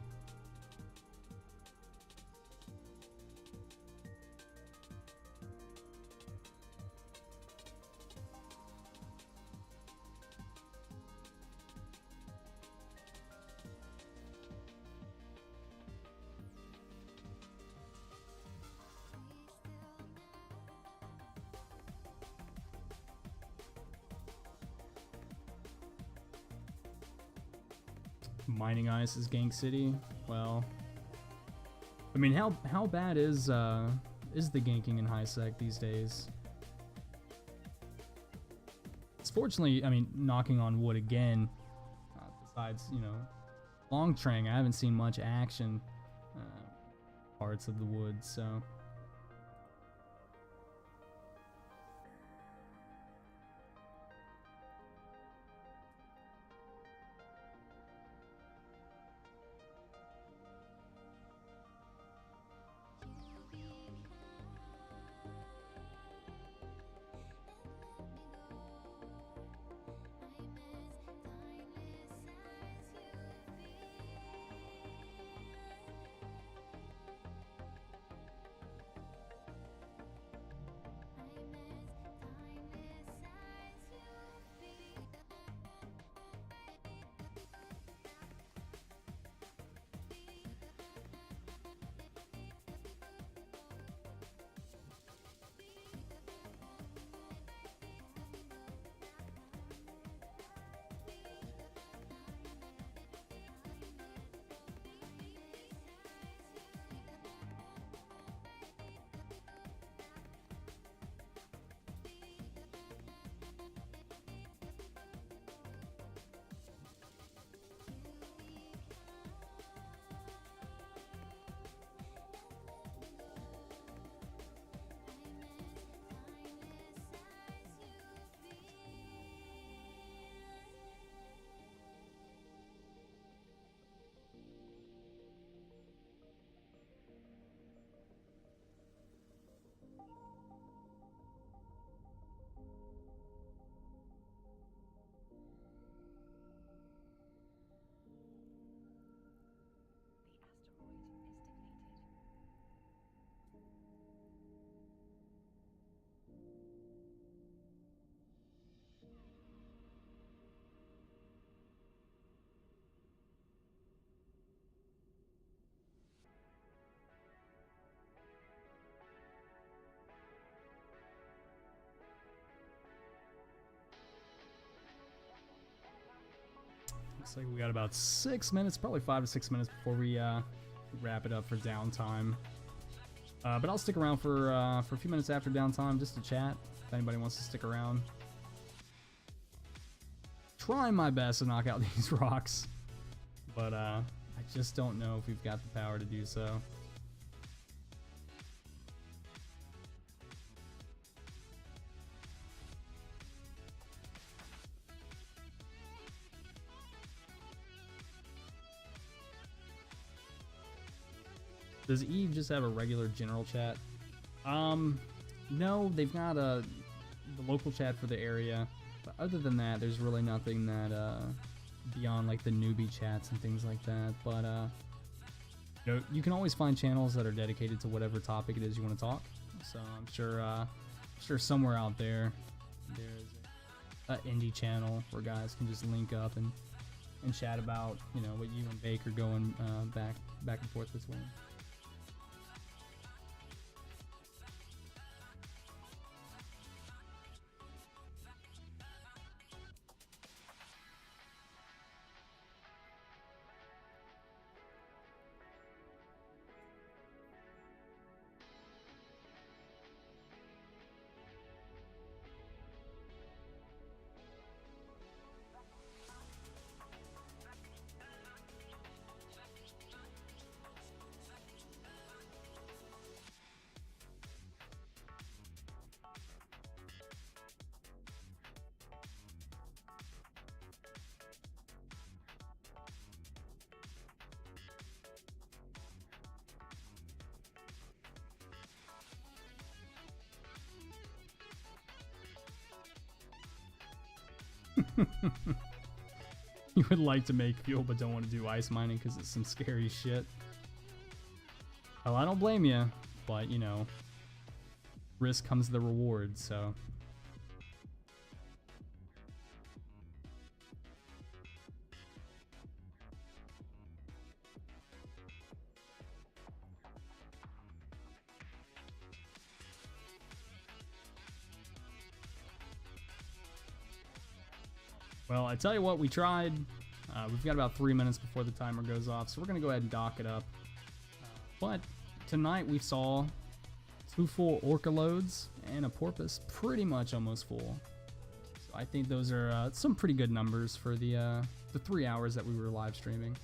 Mining Ice is Gank City. Well, I mean, how bad is the ganking in high sec these days? It's fortunately, I mean, knocking on wood again. Besides, you know, Long Trang, I haven't seen much action parts of the woods, so. Looks like we got about 6 minutes, probably 5 to 6 minutes before we wrap it up for downtime. But I'll stick around for a few minutes after downtime just to chat if anybody wants to stick around. Trying my best to knock out these rocks, but I just don't know if we've got the power to do so. Does Eve just have a regular general chat? No, they've got the local chat for the area. But other than that, there's really nothing that beyond like the newbie chats and things like that. But you know, you can always find channels that are dedicated to whatever topic it is you want to talk. So I'm sure somewhere out there there's an indie channel where guys can just link up and chat about, you know, what you and Bake are going back and forth between. You would like to make fuel but don't want to do ice mining because it's some scary shit. Well, I don't blame you, but you know, risk comes the reward, so. Well, I tell you what, we tried. We've got about 3 minutes before the timer goes off, so we're going to go ahead and dock it up. But tonight we saw 2 full orca loads and a porpoise pretty much almost full. So I think those are some pretty good numbers for the 3 hours that we were live streaming.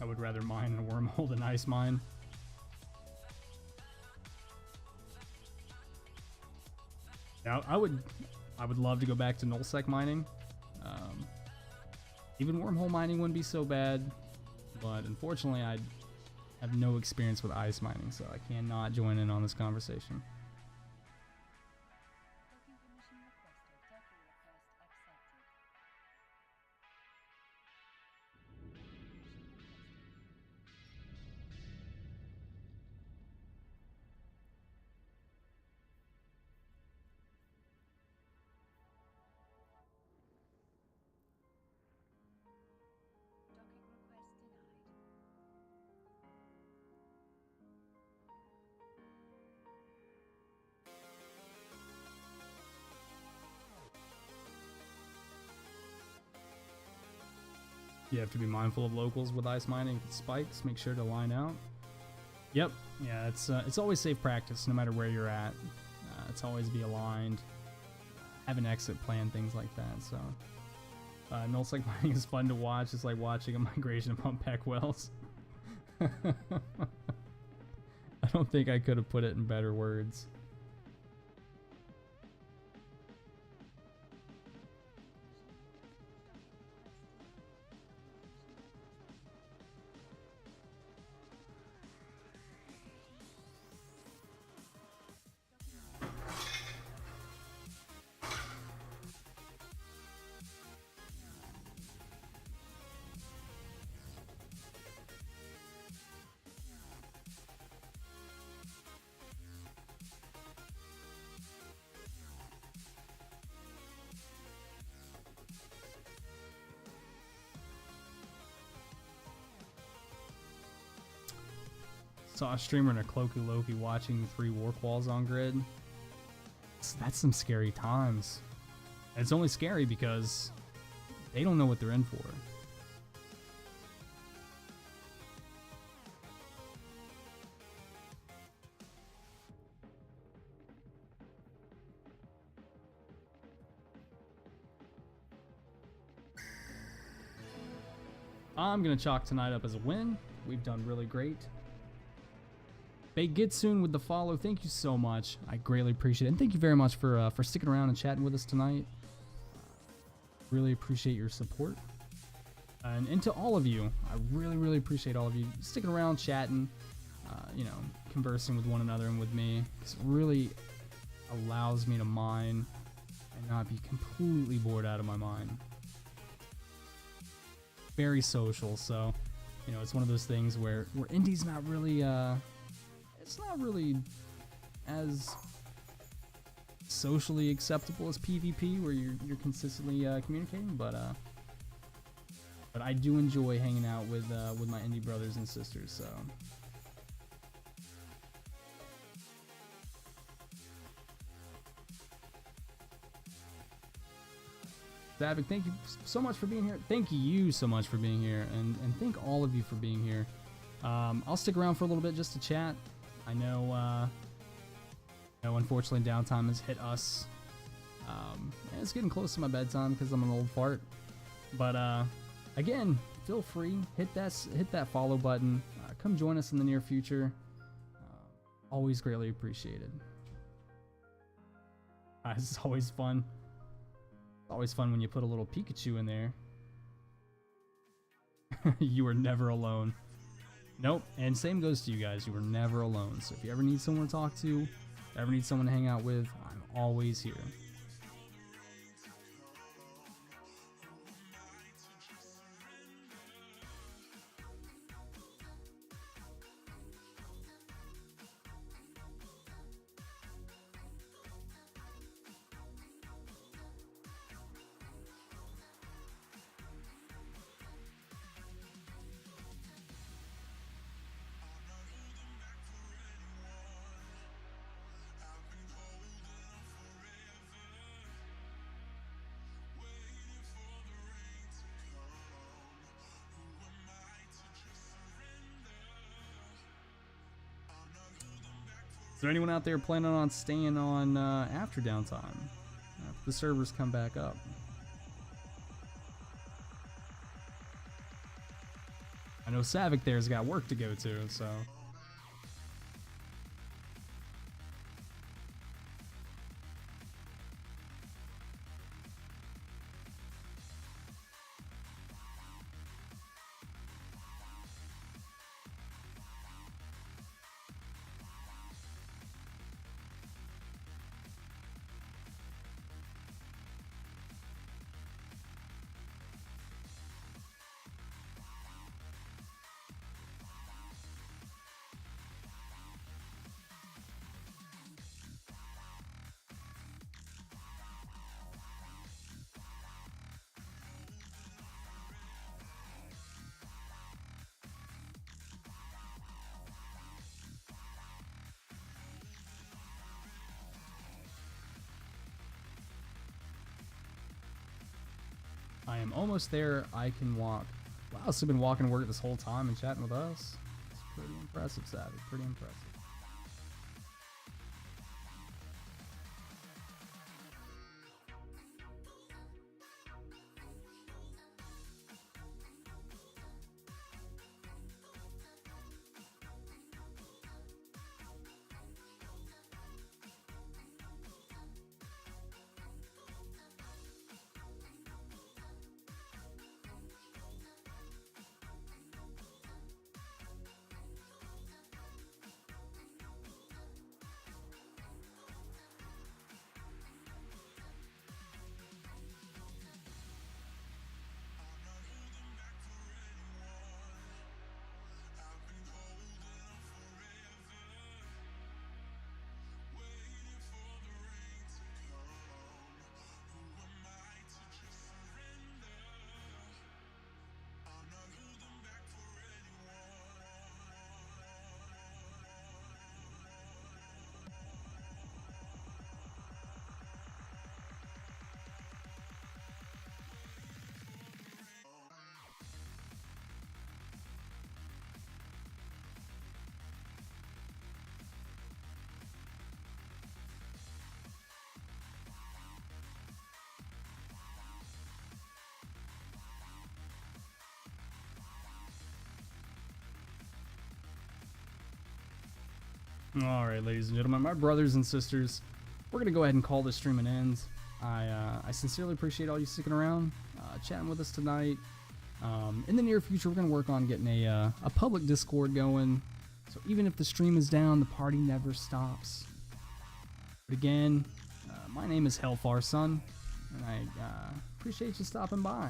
I would rather mine in a wormhole than ice mine. Now, I would love to go back to nullsec mining. Even wormhole mining wouldn't be so bad, but unfortunately, I have no experience with ice mining, so I cannot join in on this conversation. Docking permission requested. Docking request accepted. Docking request denied. You have to be mindful of locals with ice mining. If it spikes, make sure to line out. Yep, yeah, it's always safe practice no matter where you're at. It's always be aligned, have an exit plan, things like that. So, nullsec mining is fun to watch. It's like watching a migration of humpback whales. I don't think I could have put it in better words. Saw a streamer in a Cloaky Loki watching 3 warp walls on grid. That's some scary times. And it's only scary because they don't know what they're in for. I'm going to chalk tonight up as a win. We've done really great. Beigitsun with the follow. Thank you so much. I greatly appreciate it. And thank you very much for sticking around and chatting with us tonight. Really appreciate your support. And to all of you, I really, really appreciate all of you sticking around, chatting, you know, conversing with one another and with me. It really allows me to mine and not be completely bored out of my mind. Very social, so, you know, it's one of those things where indie's not really, it's not really as socially acceptable as PvP, where you're consistently communicating, but I do enjoy hanging out with my indie brothers and sisters. So Zavik, thank you so much for being here. Thank you so much for being here, and thank all of you for being here. I'll stick around for a little bit just to chat. I know, unfortunately, downtime has hit us. And it's getting close to my bedtime because I'm an old fart. But again, feel free, hit that follow button. Come join us in the near future. Always greatly appreciated. This is always fun. It's always fun when you put a little Pikachu in there. You are never alone. Nope, and same goes to you guys. You are never alone. So if you ever need someone to talk to, ever need someone to hang out with, I'm always here. there anyone out there planning on staying on after downtime? After the servers come back up? I know Savick there's got work to go to, so. I am almost there. I can walk. Wow, so been walking to work this whole time and chatting with us. It's pretty impressive, Savage. Pretty impressive. Alright, ladies and gentlemen, my brothers and sisters, we're going to go ahead and call this stream an end. I sincerely appreciate all you sticking around, chatting with us tonight. In the near future, we're going to work on getting a public Discord going. So even if the stream is down, the party never stops. But again, my name is Hellfar Sun, and I appreciate you stopping by.